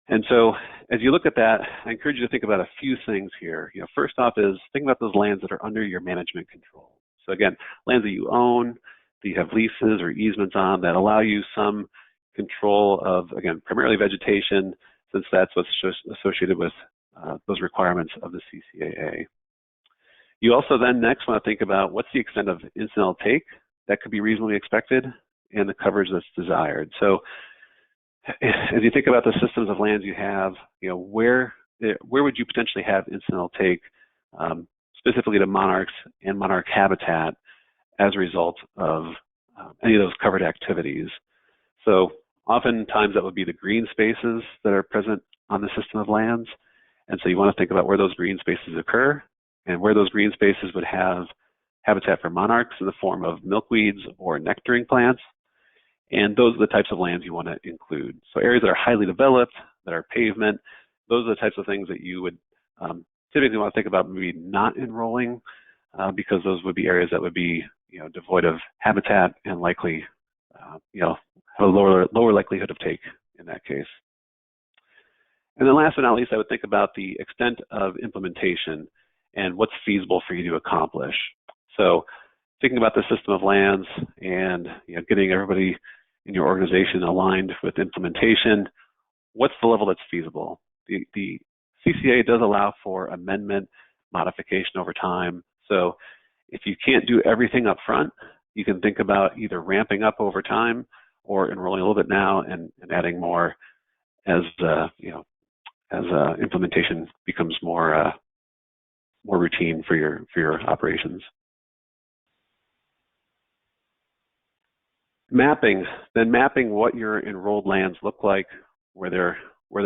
And so as you look at that, I encourage you to think about a few things here. First off is think about those lands that are under your management control. So again, lands that you own, that you have leases or easements on that allow you some control of, again, primarily vegetation, since that's what's associated with those requirements of the CCAA. You also then next want to think about what's the extent of incidental take that could be reasonably expected and the coverage that's desired. So as you think about the systems of lands you have, where would you potentially have incidental take specifically to monarchs and monarch habitat as a result of any of those covered activities? So oftentimes that would be the green spaces that are present on the system of lands. And so you want to think about where those green spaces occur and where those green spaces would have habitat for monarchs in the form of milkweeds or nectaring plants. And those are the types of lands you want to include. So areas that are highly developed, that are pavement, those are the types of things that you would typically want to think about maybe not enrolling because those would be areas that would be devoid of habitat and likely have a lower likelihood of take in that case. And then last but not least, I would think about the extent of implementation and what's feasible for you to accomplish. So thinking about the system of lands and getting everybody in your organization aligned with implementation, what's the level that's feasible? The CCAA does allow for amendment, modification over time. So if you can't do everything up front, you can think about either ramping up over time or enrolling a little bit now and adding more as implementation becomes more routine for your operations. Mapping what your enrolled lands look like, where they're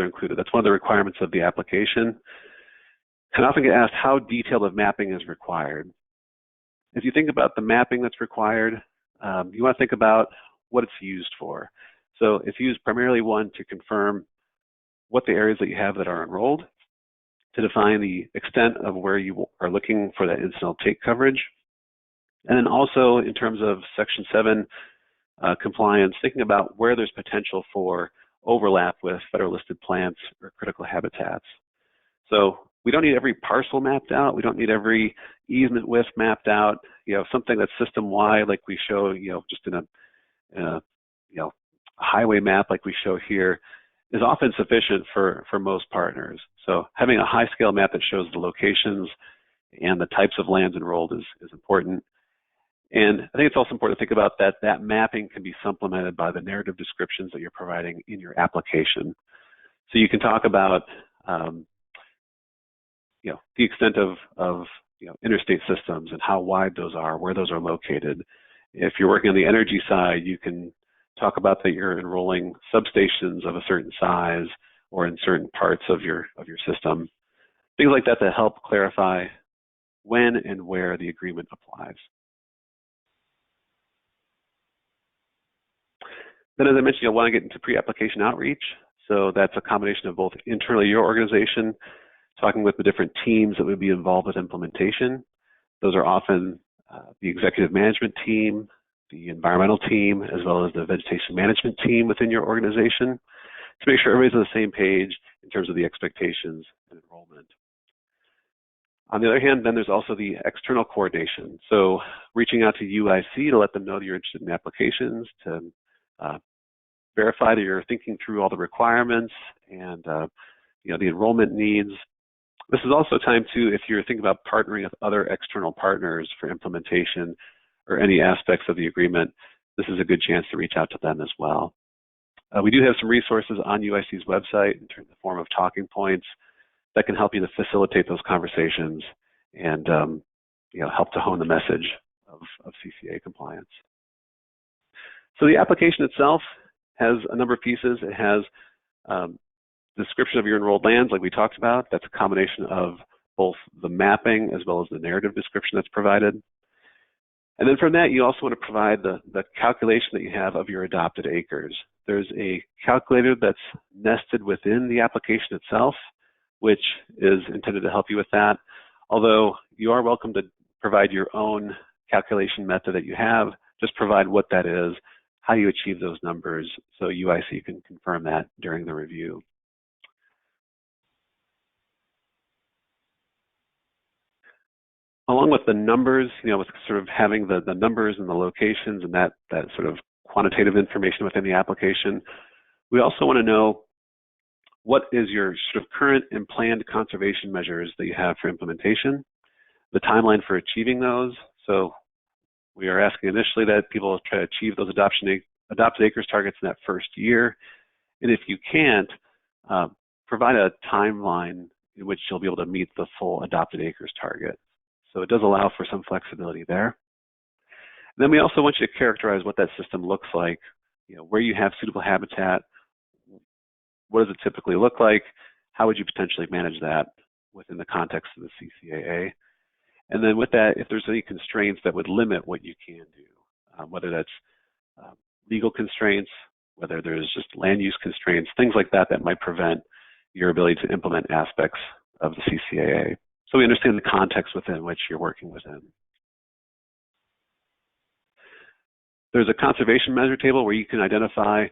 included. That's one of the requirements of the application. And I often get asked how detailed of mapping is required. If you think about the mapping that's required, you want to think about what it's used for. So it's used primarily, one, to confirm what the areas that you have that are enrolled, to define the extent of where you are looking for that incidental take coverage, and then also in terms of Section 7 compliance, thinking about where there's potential for overlap with federal listed plants or critical habitats. So we don't need every parcel mapped out. We don't need every easement width mapped out. Something that's system-wide, like we show, just in a highway map like we show here, is often sufficient for most partners. So having a high-scale map that shows the locations and the types of lands enrolled is important. And I think it's also important to think about that mapping can be supplemented by the narrative descriptions that you're providing in your application. So you can talk about the extent of interstate systems and how wide those are, where those are located. If you're working on the energy side, you can talk about that you're enrolling substations of a certain size or in certain parts of your system. Things like that help clarify when and where the agreement applies. Then, as I mentioned, you'll want to get into pre-application outreach. So that's a combination of both internally your organization, talking with the different teams that would be involved with implementation. Those are often the executive management team, the environmental team, as well as the vegetation management team within your organization, to make sure everybody's on the same page in terms of the expectations and enrollment. On the other hand, then there's also the external coordination. So reaching out to UIC to let them know that you're interested in applications, to verify that you're thinking through all the requirements and the enrollment needs. This is also time too, if you're thinking about partnering with other external partners for implementation or any aspects of the agreement, this is a good chance to reach out to them as well. We do have some resources on UIC's website in the form of talking points that can help you to facilitate those conversations and help to hone the message of CCAA compliance. So the application itself has a number of pieces. It has description of your enrolled lands, like we talked about. That's a combination of both the mapping as well as the narrative description that's provided. And then from that, you also want to provide the calculation that you have of your adopted acres. There's a calculator that's nested within the application itself, which is intended to help you with that. Although you are welcome to provide your own calculation method that you have, just provide what that is, how you achieve those numbers, so UIC can confirm that during the review. Along with the numbers, with sort of having the numbers and the locations and that sort of quantitative information within the application, we also want to know what is your sort of current and planned conservation measures that you have for implementation, the timeline for achieving those. So we are asking initially that people try to achieve those adopted acres targets in that first year. And if you can't, provide a timeline in which you'll be able to meet the full adopted acres target. So it does allow for some flexibility there. And then we also want you to characterize what that system looks like, where you have suitable habitat, what does it typically look like, how would you potentially manage that within the context of the CCAA. And then with that, if there's any constraints that would limit what you can do, whether that's legal constraints, whether there's just land use constraints, things like that that might prevent your ability to implement aspects of the CCAA. So we understand the context within which you're working within. There's a conservation measure table where you can identify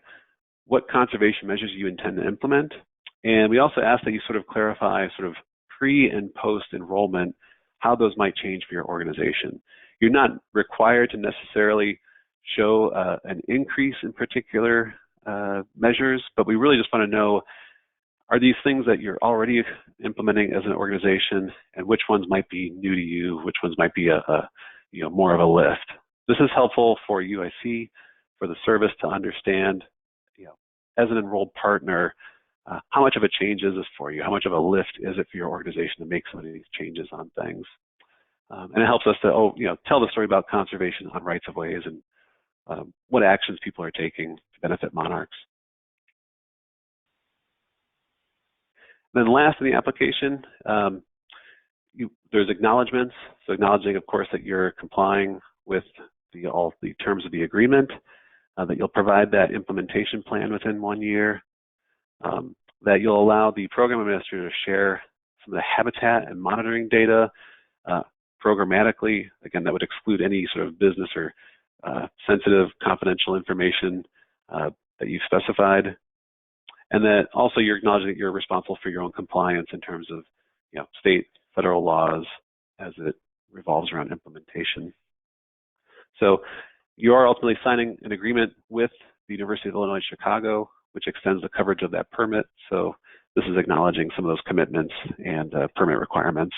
what conservation measures you intend to implement. And we also ask that you sort of clarify sort of pre and post enrollment, how those might change for your organization. You're not required to necessarily show an increase in particular measures, but we really just want to know, are these things that you're already implementing as an organization, and which ones might be new to you, which ones might be more of a lift. This is helpful for UIC, for the service to understand, as an enrolled partner, how much of a change is this for you? How much of a lift is it for your organization to make some of these changes on things? And it helps us to tell the story about conservation on rights of ways and what actions people are taking to benefit monarchs. Then last in the application, there's acknowledgments. So acknowledging, of course, that you're complying with all the terms of the agreement, that you'll provide that implementation plan within 1 year, that you'll allow the program administrator to share some of the habitat and monitoring data programmatically. Again, that would exclude any sort of business or sensitive confidential information that you've specified. And that also you're acknowledging that you're responsible for your own compliance in terms of state, federal laws as it revolves around implementation. So you are ultimately signing an agreement with the University of Illinois Chicago, which extends the coverage of that permit. So this is acknowledging some of those commitments and permit requirements.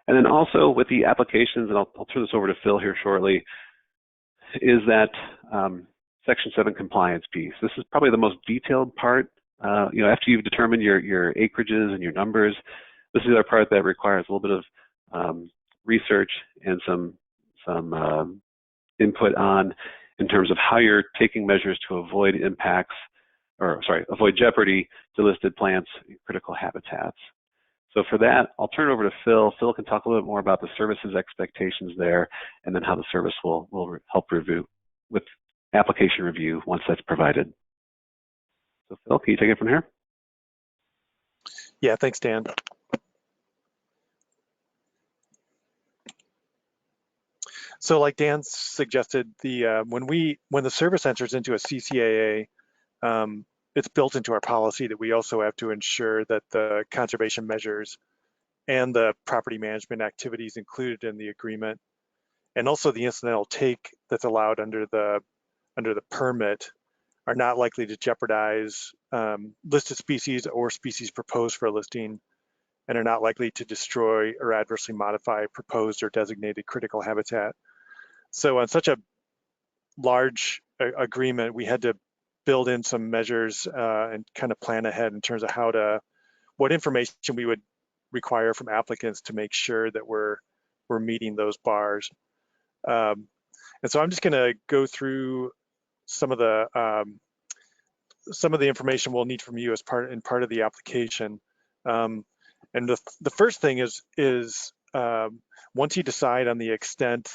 And then also with the applications, and I'll turn this over to Phil here shortly, is that Section 7 compliance piece. This is probably the most detailed part. After you've determined your acreages and your numbers, this is our part that requires a little bit of research and some input on in terms of how you're taking measures to avoid avoid jeopardy to listed plants and critical habitats. So for that, I'll turn it over to Phil. Phil can talk a little bit more about the services expectations there, and then how the service will help review with application review once that's provided. So Phil, can you take it from here? Yeah, thanks, Dan. So like Dan suggested, when the service enters into a CCAA, it's built into our policy that we also have to ensure that the conservation measures and the property management activities included in the agreement, and also the incidental take that's allowed under the permit, are not likely to jeopardize listed species or species proposed for listing, and are not likely to destroy or adversely modify proposed or designated critical habitat. So on such a large agreement, we had to build in some measures and kind of plan ahead in terms of what information we would require from applicants to make sure that we're meeting those bars. And so I'm just going to go through some of the information we'll need from you as part of the application. And the first thing is once you decide on the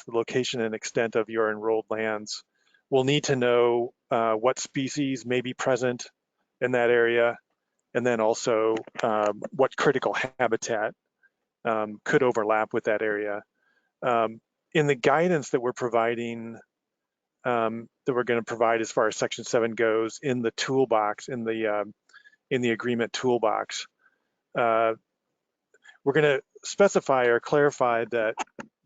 location and extent of your enrolled lands, we'll need to know what species may be present in that area, and then also what critical habitat could overlap with that area. In the guidance that we're providing, that we're going to provide as far as Section 7 goes, in the toolbox, in the agreement toolbox, we're going to specify or clarify that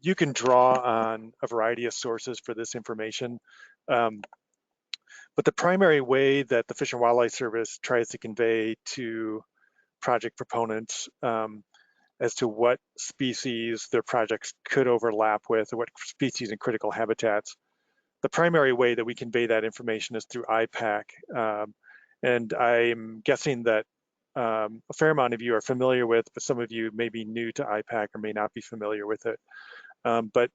you can draw on a variety of sources for this information. But the primary way that the Fish and Wildlife Service tries to convey to project proponents as to what species their projects could overlap with, or what species and critical habitats, the primary way that we convey that information is through IPAC. And I'm guessing that a fair amount of you are familiar with, but some of you may be new to IPAC or may not be familiar with it. But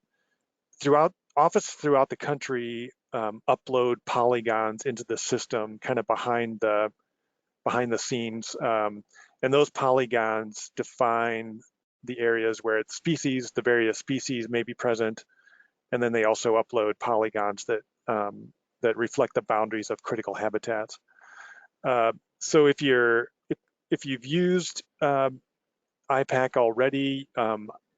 offices throughout the country upload polygons into the system, kind of behind the scenes, and those polygons define the areas where the various species may be present, and then they also upload polygons that reflect the boundaries of critical habitats. So if you've used IPAC already,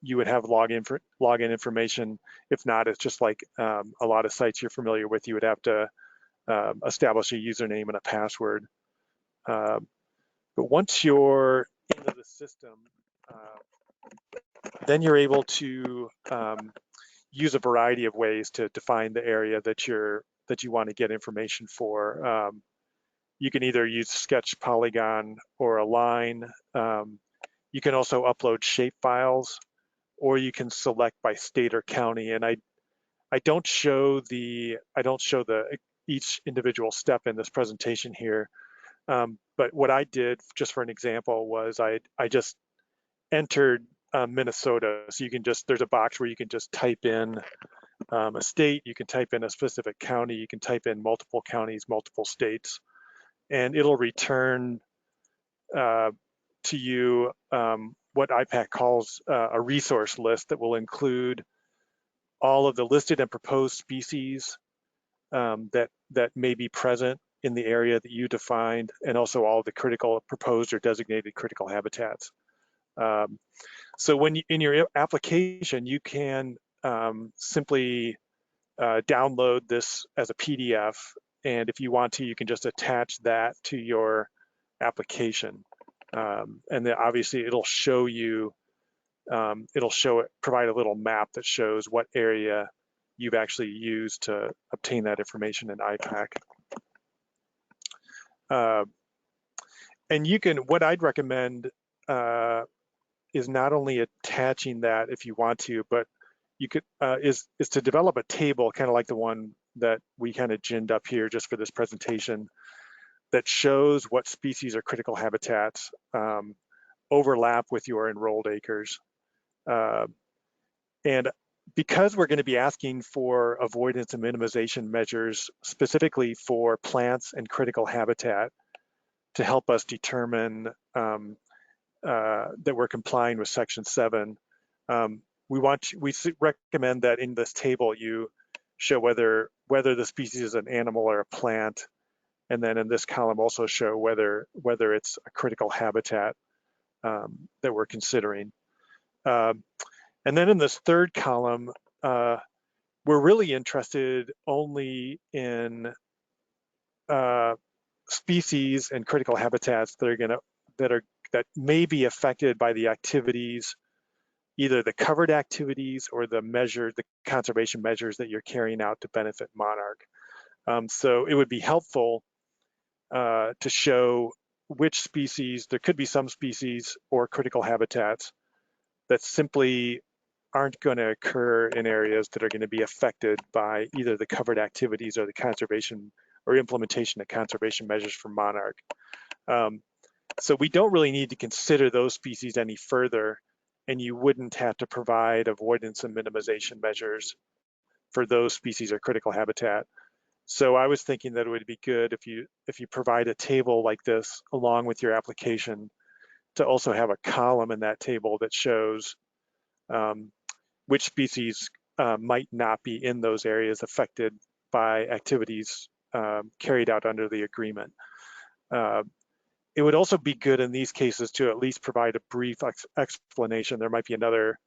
you would have login information. If not, it's just like a lot of sites you're familiar with. You would have to establish a username and a password. But once you're into the system, then you're able to use a variety of ways to define the area that you want to get information for. You can either use sketch, polygon, or a line. You can also upload shape files, or you can select by state or county. And I don't show each individual step in this presentation here. But what I did, just for an example, was I just entered Minnesota. So there's a box where you can just type in a state, you can type in a specific county, you can type in multiple counties, multiple states, and it'll return to you what IPAC calls a resource list that will include all of the listed and proposed species that may be present in the area that you defined, and also all the proposed or designated critical habitats. So when in your application, you can simply download this as a PDF, and if you want to, you can just attach that to your application. And then obviously it'll show you, provide a little map that shows what area you've actually used to obtain that information in IPAC. And what I'd recommend is not only attaching that if you want to, but you could is to develop a table, kind of like the one that we kind of ginned up here just for this presentation, that shows what species or critical habitats overlap with your enrolled acres. And because we're going to be asking for avoidance and minimization measures specifically for plants and critical habitat to help us determine that we're complying with Section 7, we recommend that in this table you show whether whether the species is an animal or a plant, and then in this column also show whether it's a critical habitat that we're considering. And then in this third column, we're really interested only in species and critical habitats that may be affected by the activities, either the covered activities or the conservation measures that you're carrying out to benefit monarch. So it would be helpful to show which species, there could be some species or critical habitats that simply aren't going to occur in areas that are going to be affected by either the covered activities or the conservation or implementation of conservation measures for monarch. So we don't really need to consider those species any further, and you wouldn't have to provide avoidance and minimization measures for those species or critical habitat. So I was thinking that it would be good if you provide a table like this along with your application to also have a column in that table that shows which species might not be in those areas affected by activities carried out under the agreement. It would also be good in these cases to at least provide a brief explanation. There might be another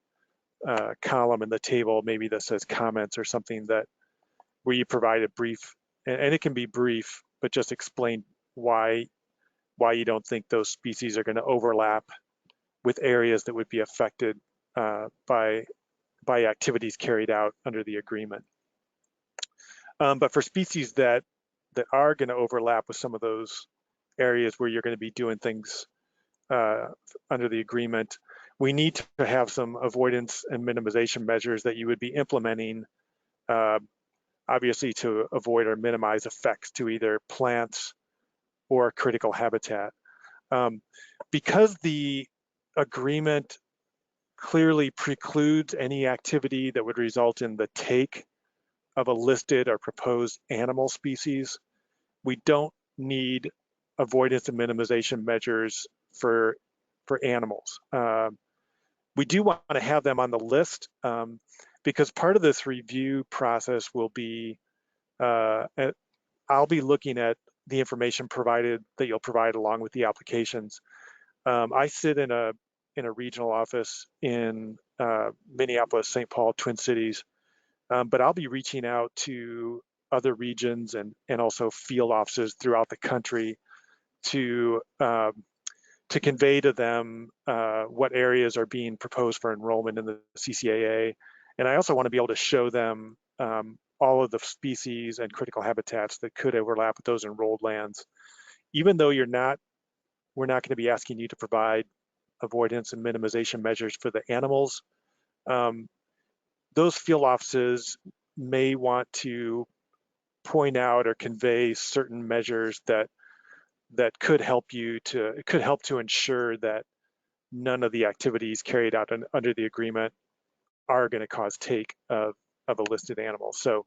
column in the table, maybe that says comments or something, that where you provide a brief, and it can be brief, but just explain why you don't think those species are going to overlap with areas that would be affected by activities carried out under the agreement. But for species that are going to overlap with some of those areas where you're going to be doing things under the agreement, we need to have some avoidance and minimization measures that you would be implementing, obviously to avoid or minimize effects to either plants or critical habitat. Because the agreement clearly precludes any activity that would result in the take of a listed or proposed animal species, we don't need avoidance and minimization measures for animals. We do want to have them on the list because part of this review process will be, I'll be looking at the information provided that you'll provide along with the applications. I sit in a regional office in Minneapolis, St. Paul, Twin Cities, but I'll be reaching out to other regions and also field offices throughout the country to convey to them what areas are being proposed for enrollment in the CCAA. And I also want to be able to show them all of the species and critical habitats that could overlap with those enrolled lands. Even though we're not going to be asking you to provide avoidance and minimization measures for the animals, those field offices may want to point out or convey certain measures that could help to ensure that none of the activities carried out under the agreement are going to cause take of a listed animal. So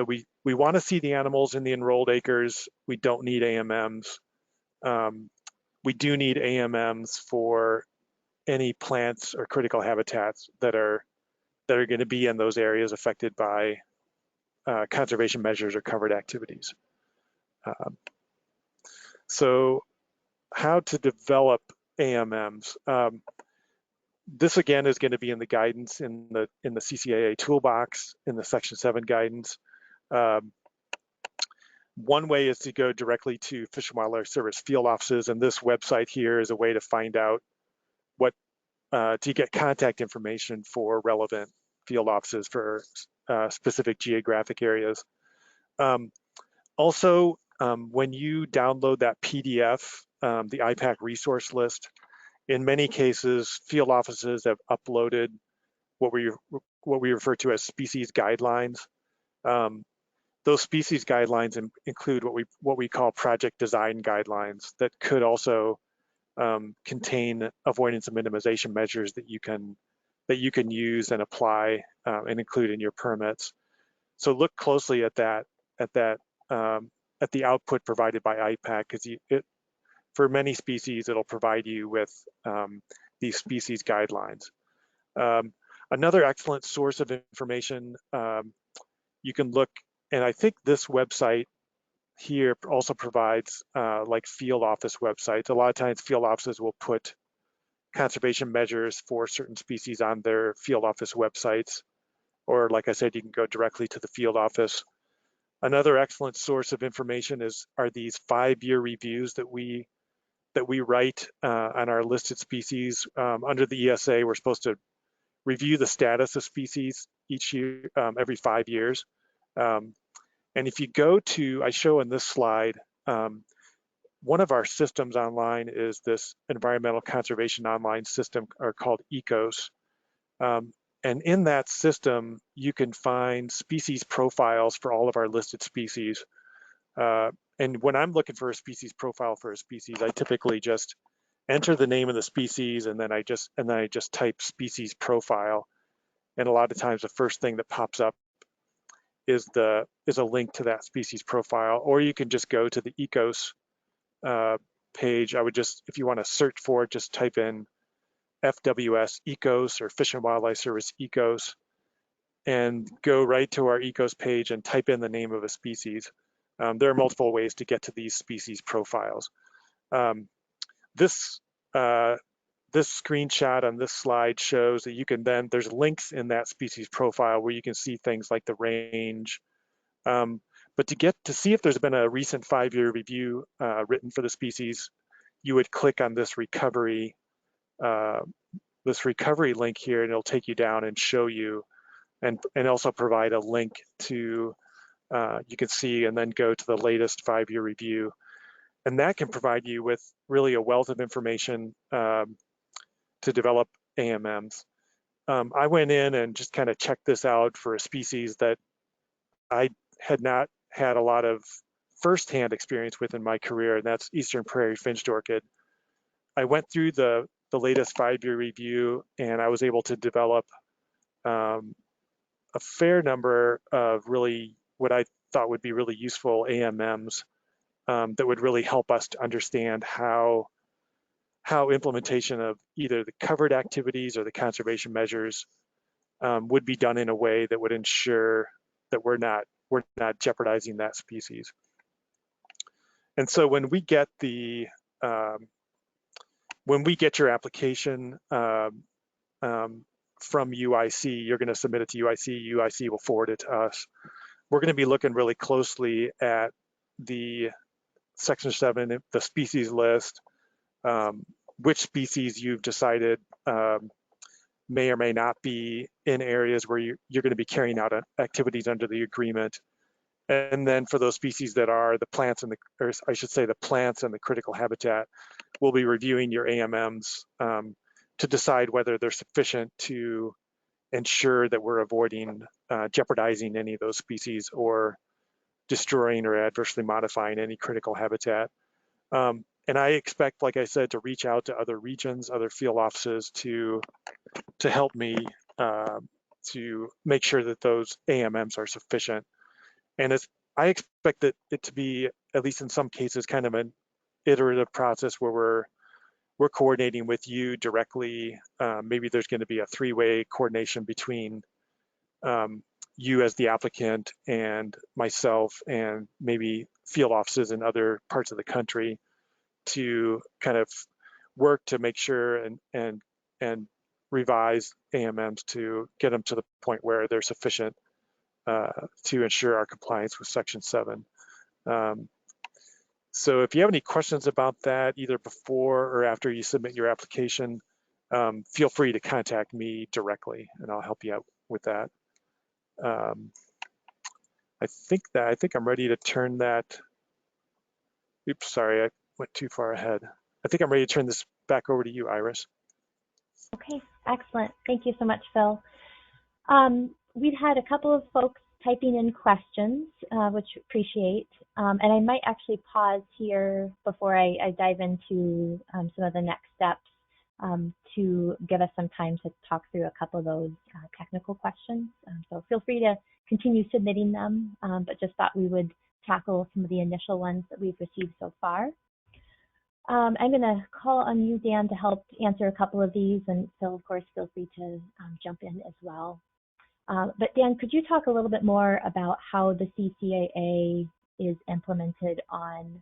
we want to see the animals in the enrolled acres. We don't need AMMs. We do need AMMs for any plants or critical habitats that are going to be in those areas affected by conservation measures or covered activities. So how to develop AMMs. This again is going to be in the guidance in the CCAA toolbox in the Section 7 guidance. One way is to go directly to Fish and Wildlife Service field offices, and this website here is a way to find out to get contact information for relevant field offices for specific geographic areas. Also, when you download that PDF, the IPAC resource list, in many cases, field offices have uploaded what we refer to as species guidelines. Those species guidelines include what we call project design guidelines that could also contain avoidance and minimization measures that you can use and apply and include in your permits. So look closely at the output provided by IPAC, because for many species it'll provide you with these species guidelines. Another excellent source of information, you can look I think this website here also provides like field office websites. A lot of times field offices will put conservation measures for certain species on their field office websites, or like I said, you can go directly to the field office. Another excellent source of information are these 5-year reviews that we write on our listed species. Under the ESA, we're supposed to review the status of species each year, every 5 years. And if you go to, I show in this slide, one of our systems online is this environmental conservation online system called ECOS. And in that system, you can find species profiles for all of our listed species. And when I'm looking for a species profile for a species, I typically just enter the name of the species, and then I just type species profile. And a lot of times the first thing that pops up is a link to that species profile. Or you can just go to the ECOS page. I would just, if you want to search for it, just type in FWS ECOS or Fish and Wildlife Service ECOS, and go right to our ECOS page and type in the name of a species. There are multiple ways to get to these species profiles. This screenshot on this slide shows that you can then, there's links in that species profile where you can see things like the range. But to see if there's been a recent 5-year review written for the species, you would click on this recovery link here, and it'll take you down and show you, and also provide a link to, you can see, and then go to the latest 5-year review. And that can provide you with really a wealth of information to develop AMMs. I went in and just kind of checked this out for a species that I had not had a lot of firsthand experience with in my career, and that's Eastern Prairie Fringed Orchid. I went through the latest 5-year review, and I was able to develop a fair number of really what I thought would be really useful AMMs that would really help us to understand how implementation of either the covered activities or the conservation measures would be done in a way that would ensure that we're not jeopardizing that species. And so when we get your application from UIC, you're going to submit it to UIC. UIC will forward it to us. We're going to be looking really closely at the Section 7, the species list, which species you've decided may or may not be in areas where you're going to be carrying out activities under the agreement. And then for those species that are the plants and the plants and the critical habitat, we'll be reviewing your AMMs to decide whether they're sufficient to ensure that we're avoiding jeopardizing any of those species or destroying or adversely modifying any critical habitat. And I expect, like I said, to reach out to other regions, other field offices to help me to make sure that those AMMs are sufficient. And I expect it to be, at least in some cases, kind of an iterative process where we're coordinating with you directly. Maybe there's going to be a 3-way coordination between you as the applicant and myself, and maybe field offices in other parts of the country, to kind of work to make sure and revise AMMs to get them to the point where they're sufficient to ensure our compliance with Section 7. So if you have any questions about that, either before or after you submit your application, feel free to contact me directly, and I'll help you out with that. I think I'm ready to turn that. Oops, sorry, I went too far ahead. I think I'm ready to turn this back over to you, Iris. Okay, excellent. Thank you so much, Phil. We've had a couple of folks typing in questions, which appreciate. And I might actually pause here before I dive into some of the next steps to give us some time to talk through a couple of those technical questions. So feel free to continue submitting them, but just thought we would tackle some of the initial ones that we've received so far. I'm going to call on you, Dan, to help answer a couple of these, and Phil, of course, feel free to jump in as well. But Dan, could you talk a little bit more about how the CCAA is implemented on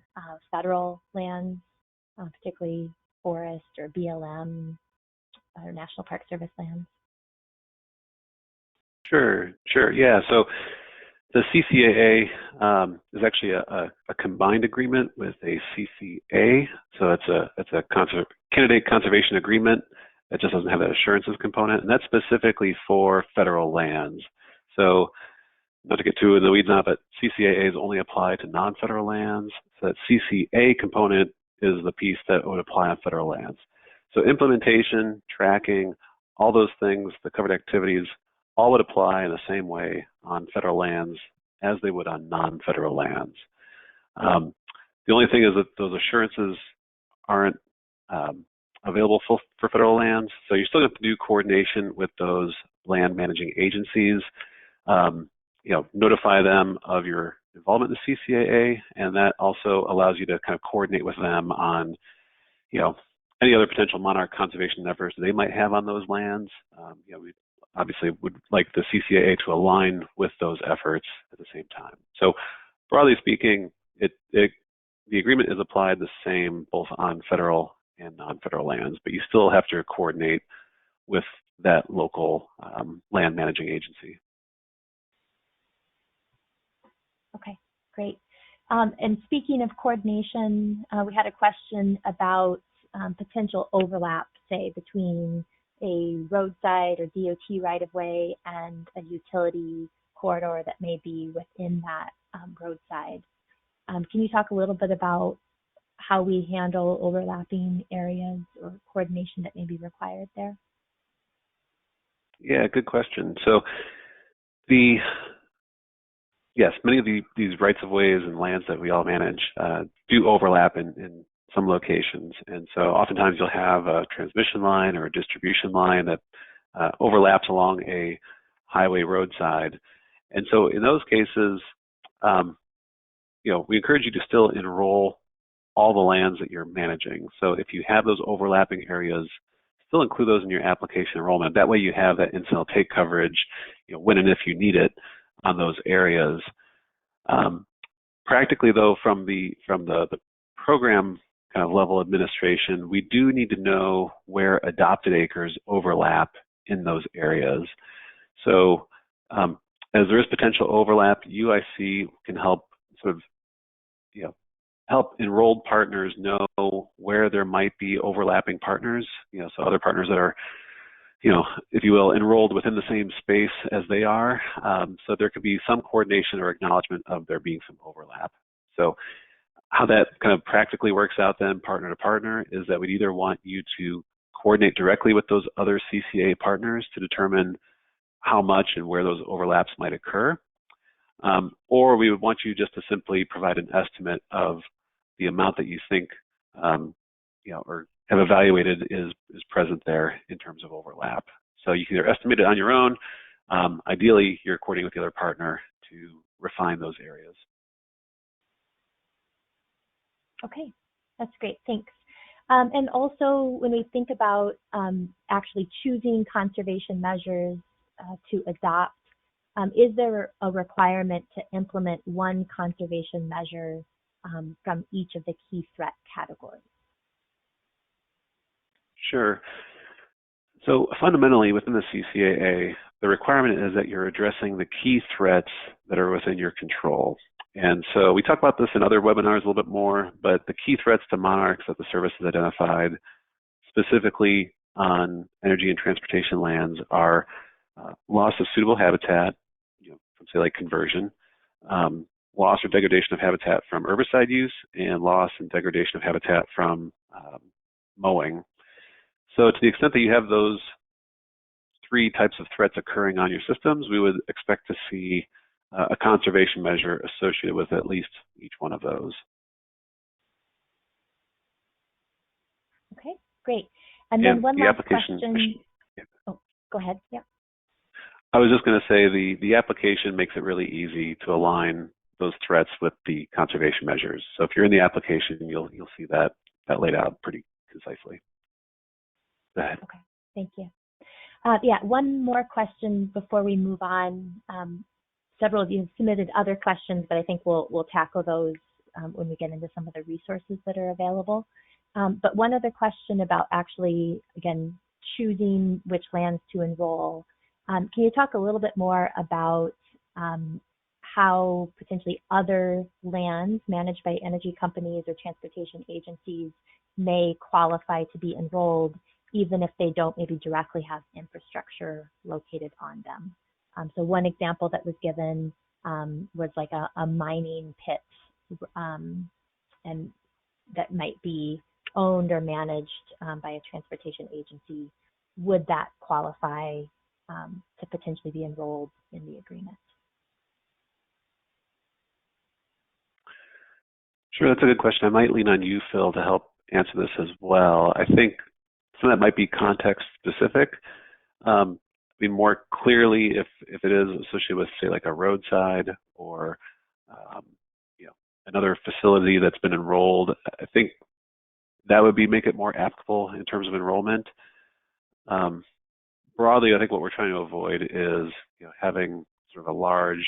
federal lands, particularly forest or BLM or National Park Service lands? Sure. Yeah. So the CCAA is actually a combined agreement with a CCA. So it's a candidate conservation agreement that just doesn't have that assurances component, and that's specifically for federal lands. So not to get too in the weeds now, but CCAAs only apply to non-federal lands. So that CCA component is the piece that would apply on federal lands. So implementation, tracking, all those things, the covered activities, all would apply in the same way on federal lands as they would on non-federal lands. The only thing is that those assurances aren't available for federal lands, so you still have to do coordination with those land managing agencies. Notify them of your involvement in the CCAA, and that also allows you to kind of coordinate with them on, any other potential monarch conservation efforts they might have on those lands. We obviously would like the CCAA to align with those efforts at the same time. So broadly speaking, the agreement is applied the same both on federal and non-federal lands, but you still have to coordinate with that local land managing agency. Okay, great. And speaking of coordination, we had a question about potential overlap, say, between a roadside or DOT right-of-way and a utility corridor that may be within that roadside. Can you talk a little bit about how we handle overlapping areas or coordination that may be required there? Yeah, good question. So yes, many of these rights of ways and lands that we all manage do overlap in some locations. And so oftentimes you'll have a transmission line or a distribution line that overlaps along a highway roadside. And so in those cases, we encourage you to still enroll all the lands that you're managing. So if you have those overlapping areas, still include those in your application enrollment. That way you have that incidental take coverage, when and if you need it on those areas. Practically though, from the program kind of level administration, we do need to know where adopted acres overlap in those areas. So as there is potential overlap, UIC can help sort of help enrolled partners know where there might be overlapping partners, so other partners that are, if you will, enrolled within the same space as they are. So there could be some coordination or acknowledgement of there being some overlap. So how that kind of practically works out then, partner to partner, is that we'd either want you to coordinate directly with those other CCA partners to determine how much and where those overlaps might occur, or we would want you just to simply provide an estimate of the amount that you think, or have evaluated is present there in terms of overlap. So you can either estimate it on your own. Ideally, you're coordinating with the other partner to refine those areas. Okay, that's great, thanks. And also, when we think about actually choosing conservation measures to adopt, is there a requirement to implement one conservation measure from each of the key threat categories? Sure. So fundamentally, within the CCAA, the requirement is that you're addressing the key threats that are within your control. And so we talk about this in other webinars a little bit more, but the key threats to monarchs that the service has identified, specifically on energy and transportation lands, are loss of suitable habitat, from say like conversion, loss or degradation of habitat from herbicide use, and loss and degradation of habitat from mowing. So to the extent that you have those three types of threats occurring on your systems, we would expect to see a conservation measure associated with at least each one of those. Okay, great. And then one last question. Yeah. Oh, go ahead. Yeah. I was just going to say the application makes it really easy to align those threats with the conservation measures. So if you're in the application, you'll see that laid out pretty concisely. Go ahead. Okay, thank you. Yeah, one more question before we move on. Several of you have submitted other questions, but I think we'll tackle those when we get into some of the resources that are available. But one other question about actually, again, choosing which lands to enroll. Can you talk a little bit more about how potentially other lands managed by energy companies or transportation agencies may qualify to be enrolled, even if they don't maybe directly have infrastructure located on them? So one example that was given was like a mining pit, and that might be owned or managed by a transportation agency. Would that qualify to potentially be enrolled in the agreement? Sure, that's a good question. I might lean on you, Phil, to help answer this as well. I think some of that might be context specific. I mean, more clearly, if it is associated with, say, like a roadside or another facility that's been enrolled, I think that would make it more applicable in terms of enrollment. Broadly, I think what we're trying to avoid is having sort of a large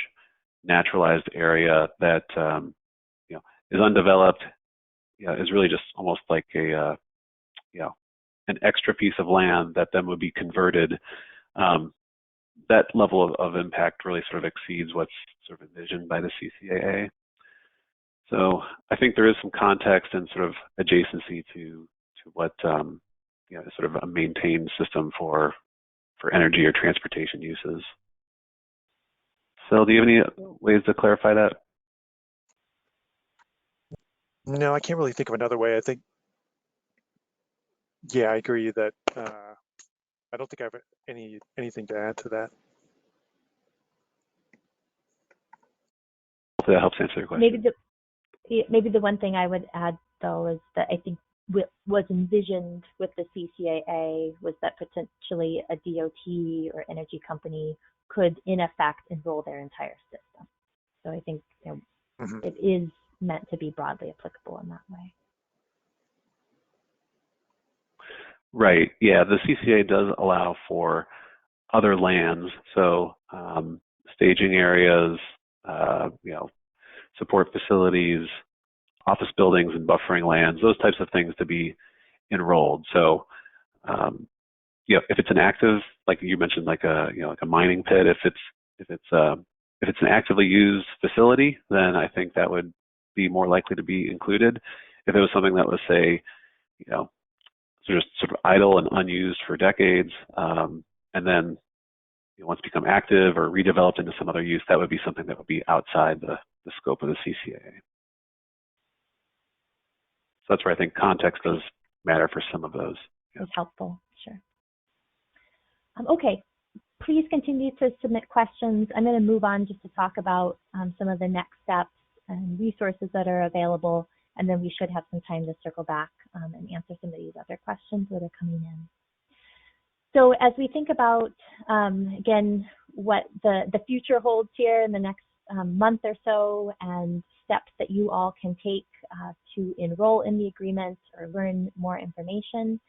naturalized area that is undeveloped, is really just almost like a an extra piece of land that then would be converted. That level of impact really sort of exceeds what's sort of envisioned by the CCAA. So I think there is some context and sort of adjacency to what is sort of a maintained system for energy or transportation uses. Phil, do you have any ways to clarify that? No, I can't really think of another way. I think, yeah, I agree that I don't think I have anything to add to that. Hopefully that helps answer your question. Maybe the one thing I would add, though, is that I think what was envisioned with the CCAA was that potentially a DOT or energy company could, in effect, enroll their entire system. So I think it is meant to be broadly applicable in that way. Right. Yeah, the CCAA does allow for other lands, so staging areas, support facilities, office buildings, and buffering lands, those types of things to be enrolled. So, if it's an active, like you mentioned, like a mining pit, if it's an actively used facility, then I think that would be more likely to be included. If it was something that was, say, just sort of idle and unused for decades, and then once become active or redeveloped into some other use, that would be something that would be outside the scope of the CCAA. So that's where I think context does matter for some of those. It's helpful, sure. Okay, please continue to submit questions. I'm going to move on just to talk about some of the next steps and resources that are available, and then we should have some time to circle back and answer some of these other questions that are coming in. So as we think about, again, what the future holds here in the next month or so, and steps that you all can take to enroll in the agreement or learn more information,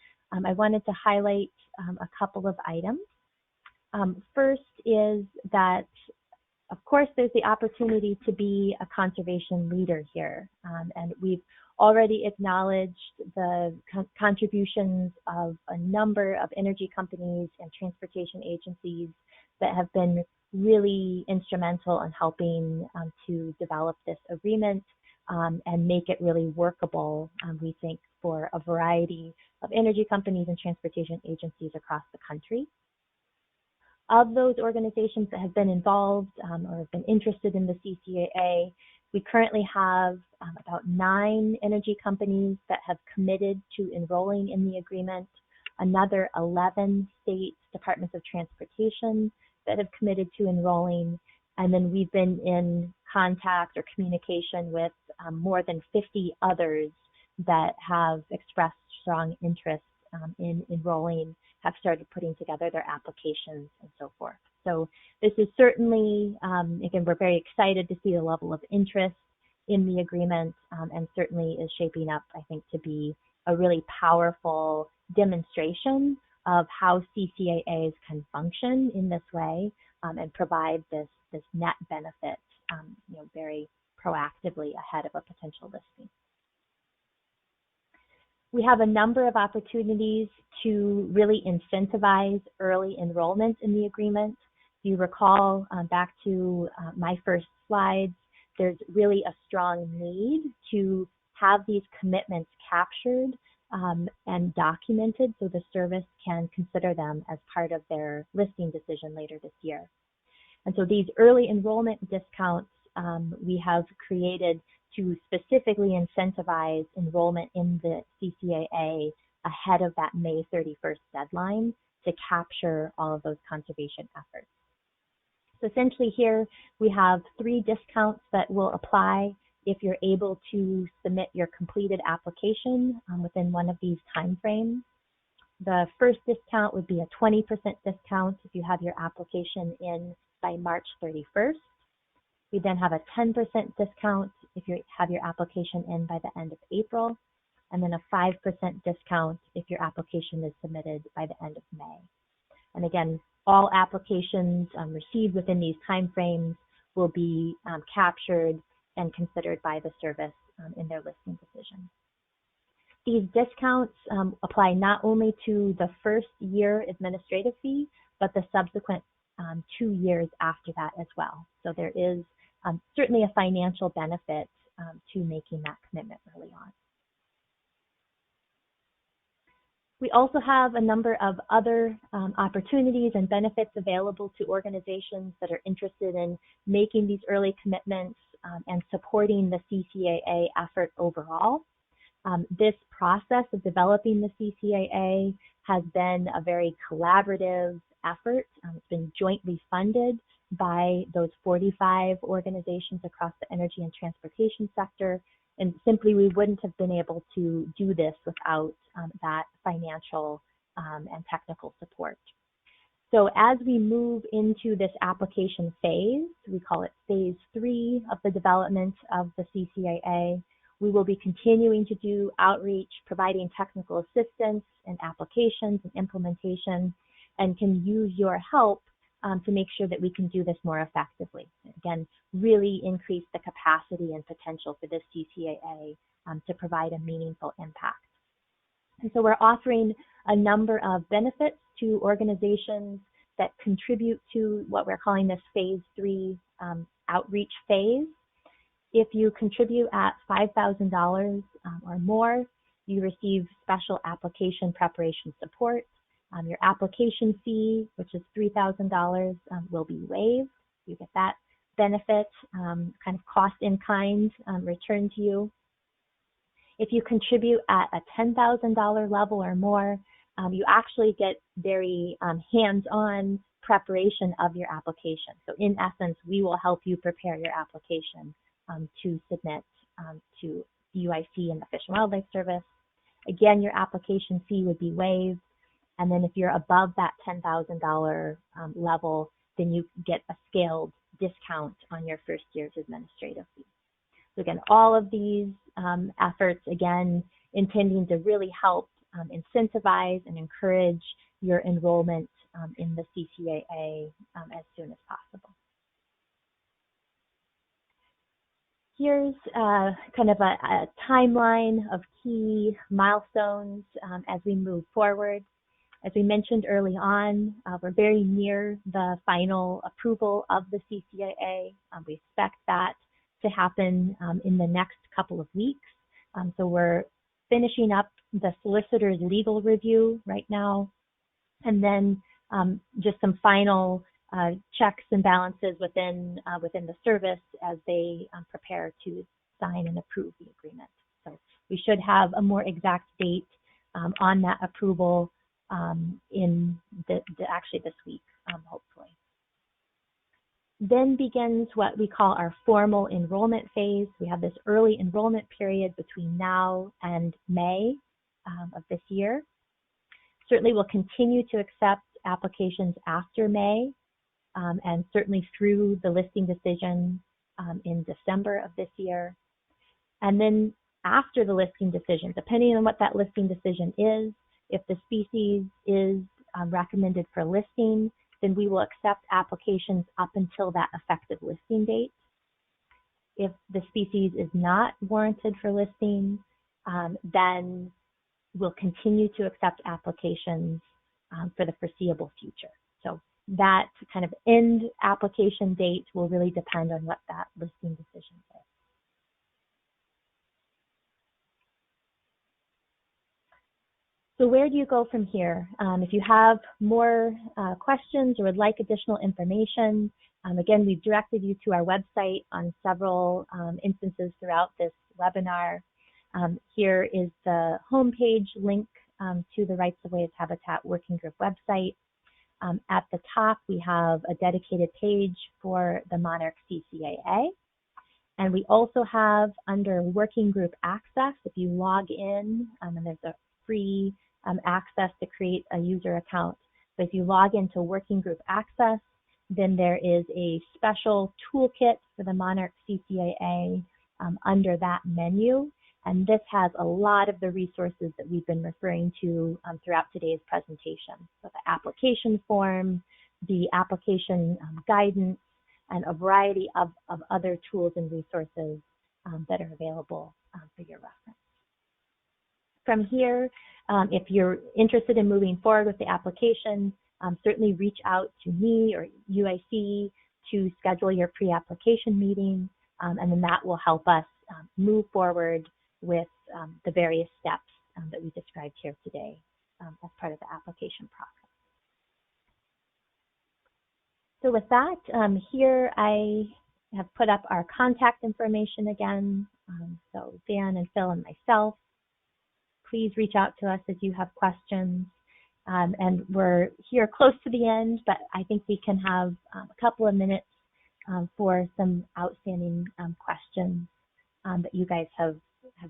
I wanted to highlight a couple of items. First is that, of course, there's the opportunity to be a conservation leader here, and we've already acknowledged the contributions of a number of energy companies and transportation agencies that have been really instrumental in helping to develop this agreement and make it really workable, we think, for a variety of energy companies and transportation agencies across the country. Of those organizations that have been involved or have been interested in the CCAA, we currently have about 9 energy companies that have committed to enrolling in the agreement, another 11 state departments of transportation that have committed to enrolling, and then we've been in contact or communication with more than 50 others that have expressed strong interest in enrolling, have started putting together their applications and so forth. So this is certainly, again, we're very excited to see the level of interest in the agreement, and certainly is shaping up, I think, to be a really powerful demonstration of how CCAAs can function in this way and provide this net benefit very proactively ahead of a potential listing. We have a number of opportunities to really incentivize early enrollment in the agreement. If you recall back to my first slides, there's really a strong need to have these commitments captured and documented so the service can consider them as part of their listing decision later this year. And so these early enrollment discounts we have created to specifically incentivize enrollment in the CCAA ahead of that May 31st deadline to capture all of those conservation efforts. So essentially here we have 3 discounts that will apply if you're able to submit your completed application within one of these timeframes. The first discount would be a 20% discount if you have your application in by March 31st. We then have a 10% discount if you have your application in by the end of April, and then a 5% discount if your application is submitted by the end of May. And again, all applications received within these timeframes will be captured and considered by the service in their listing decision. These discounts apply not only to the first year administrative fee, but the subsequent 2 years after that as well. So there is certainly a financial benefit to making that commitment early on. We also have a number of other opportunities and benefits available to organizations that are interested in making these early commitments and supporting the CCAA effort overall. This process of developing the CCAA has been a very collaborative effort. It's been jointly funded by those 45 organizations across the energy and transportation sector. And simply, we wouldn't have been able to do this without that financial and technical support. So as we move into this application phase, we call it phase 3 of the development of the CCAA, we will be continuing to do outreach, providing technical assistance and applications and implementation, and can use your help to make sure that we can do this more effectively. Again, really increase the capacity and potential for this CCAA to provide a meaningful impact. And so we're offering a number of benefits to organizations that contribute to what we're calling this phase 3 outreach phase. If you contribute at $5,000 or more, you receive special application preparation support. Your application fee, which is $3,000, will be waived. You get that benefit, kind of cost in kind returned to you. If you contribute at a $10,000 level or more, you actually get very hands-on preparation of your application. So in essence, we will help you prepare your application to submit to UIC and the Fish and Wildlife Service. Again, your application fee would be waived. And then if you're above that $10,000 level, then you get a scaled discount on your first year's administrative fee. So again, all of these efforts, again, intending to really help incentivize and encourage your enrollment in the CCAA as soon as possible. Here's kind of a timeline of key milestones as we move forward. As we mentioned early on, we're very near the final approval of the CCAA. We expect that to happen in the next couple of weeks. So we're finishing up the solicitor's legal review right now, and then just some final checks and balances within the service as they prepare to sign and approve the agreement. So we should have a more exact date on that approval in actually this week, hopefully. Then begins what we call our formal enrollment phase. We have this early enrollment period between now and May of this year. Certainly we'll continue to accept applications after May and certainly through the listing decision in December of this year. And then after the listing decision, depending on what that listing decision is, if the species is recommended for listing, then we will accept applications up until that effective listing date. If the species is not warranted for listing, then we'll continue to accept applications for the foreseeable future. So that kind of end application date will really depend on what that listing decision is. So where do you go from here? If you have more questions or would like additional information, again, we've directed you to our website on several instances throughout this webinar. Here is the homepage link to the Rights of Way Habitat Working Group website. At the top, we have a dedicated page for the Monarch CCAA. And we also have under Working Group Access, if you log in, and there's a free access to create a user account. So if you log into Working Group Access, then there is a special toolkit for the Monarch CCAA under that menu. And this has a lot of the resources that we've been referring to throughout today's presentation. So the application form, the application guidance, and a variety of other tools and resources that are available for your reference. From here, if you're interested in moving forward with the application, certainly reach out to me or UIC to schedule your pre-application meeting, and then that will help us move forward with the various steps that we described here today as part of the application process. So with that, here I have put up our contact information again. So Dan and Phil and myself, please reach out to us if you have questions. And we're here close to the end, but I think we can have a couple of minutes for some outstanding questions that you guys have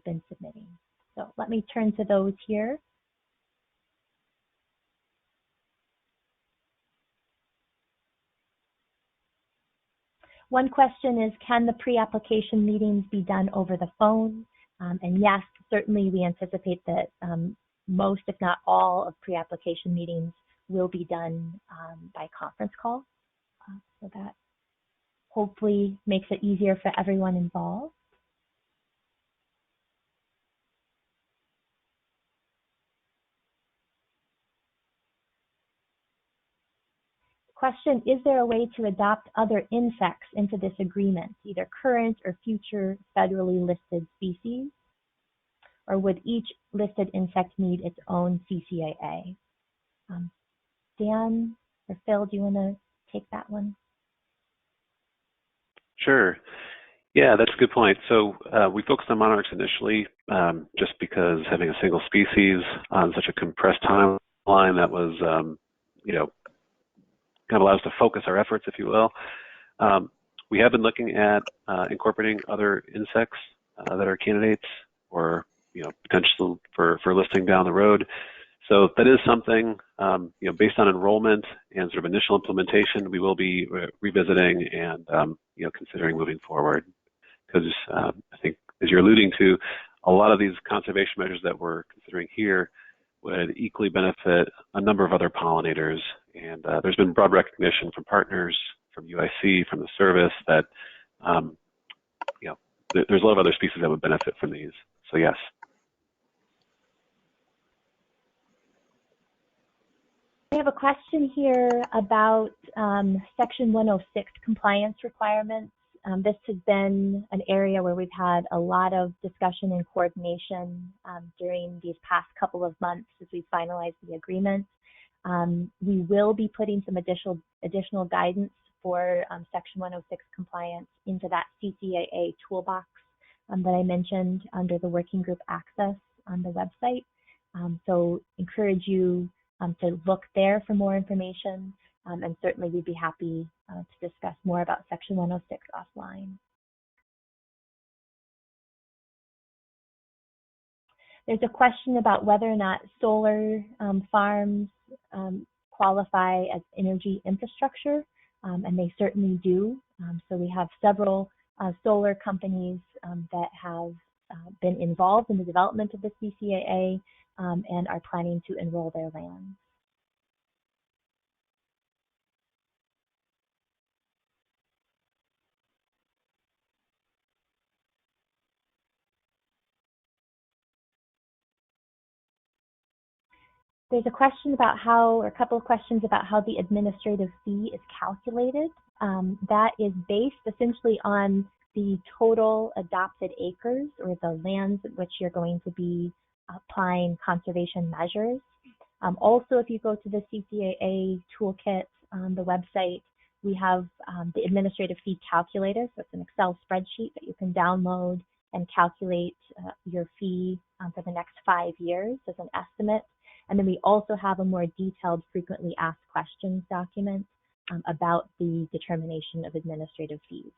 been submitting. So let me turn to those here. One question is, can the pre-application meetings be done over the phone? And yes, certainly we anticipate that most, if not all, of pre-application meetings will be done by conference call. So that hopefully makes it easier for everyone involved. Question, is there a way to adopt other insects into this agreement, either current or future federally listed species? Or would each listed insect need its own CCAA? Dan or Phil, do you want to take that one? Sure. Yeah, that's a good point. So we focused on monarchs initially just because having a single species on such a compressed timeline that was, kind of allows us to focus our efforts, if you will. We have been looking at incorporating other insects that are candidates or potential for listing down the road. So that is something based on enrollment and sort of initial implementation, we will be revisiting and considering moving forward. Because I think, as you're alluding to, a lot of these conservation measures that we're considering here would equally benefit a number of other pollinators. And there's been broad recognition from partners, from UIC, from the service that there's a lot of other species that would benefit from these. So yes. We have a question here about Section 106 compliance requirements. This has been an area where we've had a lot of discussion and coordination during these past couple of months as we finalized the agreement. We will be putting some additional guidance for Section 106 compliance into that CCAA toolbox that I mentioned under the Working Group Access on the website. So encourage you to look there for more information, and certainly we'd be happy to discuss more about Section 106 offline. There's a question about whether or not solar farms qualify as energy infrastructure, and they certainly do. So we have several solar companies that have been involved in the development of the CCAA and are planning to enroll their land. There's a question about how, or a couple of questions about how the administrative fee is calculated. That is based essentially on the total adopted acres or the lands at which you're going to be applying conservation measures. Also, if you go to the CCAA toolkit on the website, we have the administrative fee calculator. So it's an Excel spreadsheet that you can download and calculate your fee for the next 5 years as an estimate. And then we also have a more detailed frequently asked questions document about the determination of administrative fees.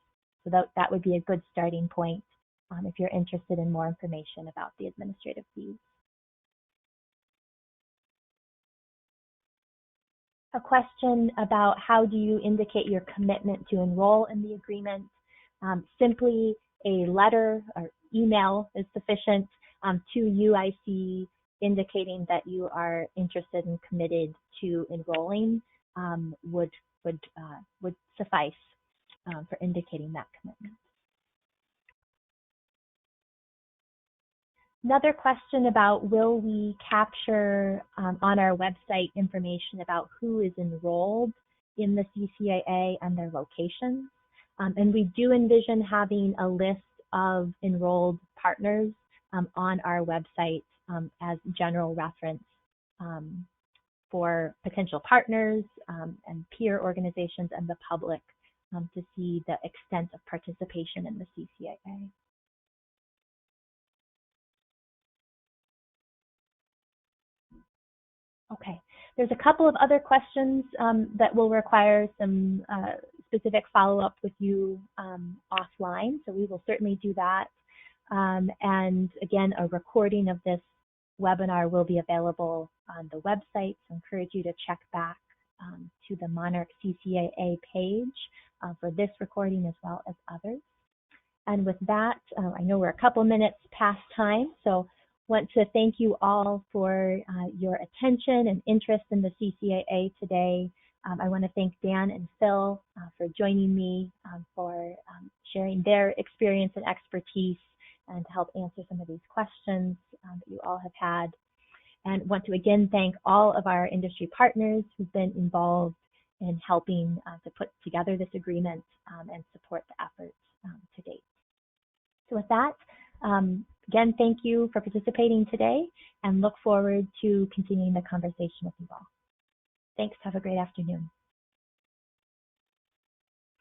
So that would be a good starting point if you're interested in more information about the administrative fees. A question about how do you indicate your commitment to enroll in the agreement. Simply a letter or email is sufficient to UIC indicating that you are interested and committed to enrolling would suffice for indicating that commitment. Another question about will we capture on our website information about who is enrolled in the CCAA and their locations. And we do envision having a list of enrolled partners on our website as general reference for potential partners and peer organizations and the public to see the extent of participation in the CCAA. Okay, there's a couple of other questions that will require some specific follow-up with you offline, so we will certainly do that. And again, a recording of this webinar will be available on the website, so I encourage you to check back to the Monarch CCAA page for this recording as well as others. And with that, I know we're a couple minutes past time, so want to thank you all for your attention and interest in the CCAA today. I want to thank Dan and Phil for joining me for sharing their experience and expertise and to help answer some of these questions that you all have had. And want to again thank all of our industry partners who've been involved in helping to put together this agreement and support the efforts to date. So with that, again, thank you for participating today and look forward to continuing the conversation with you all. Thanks. Have a great afternoon.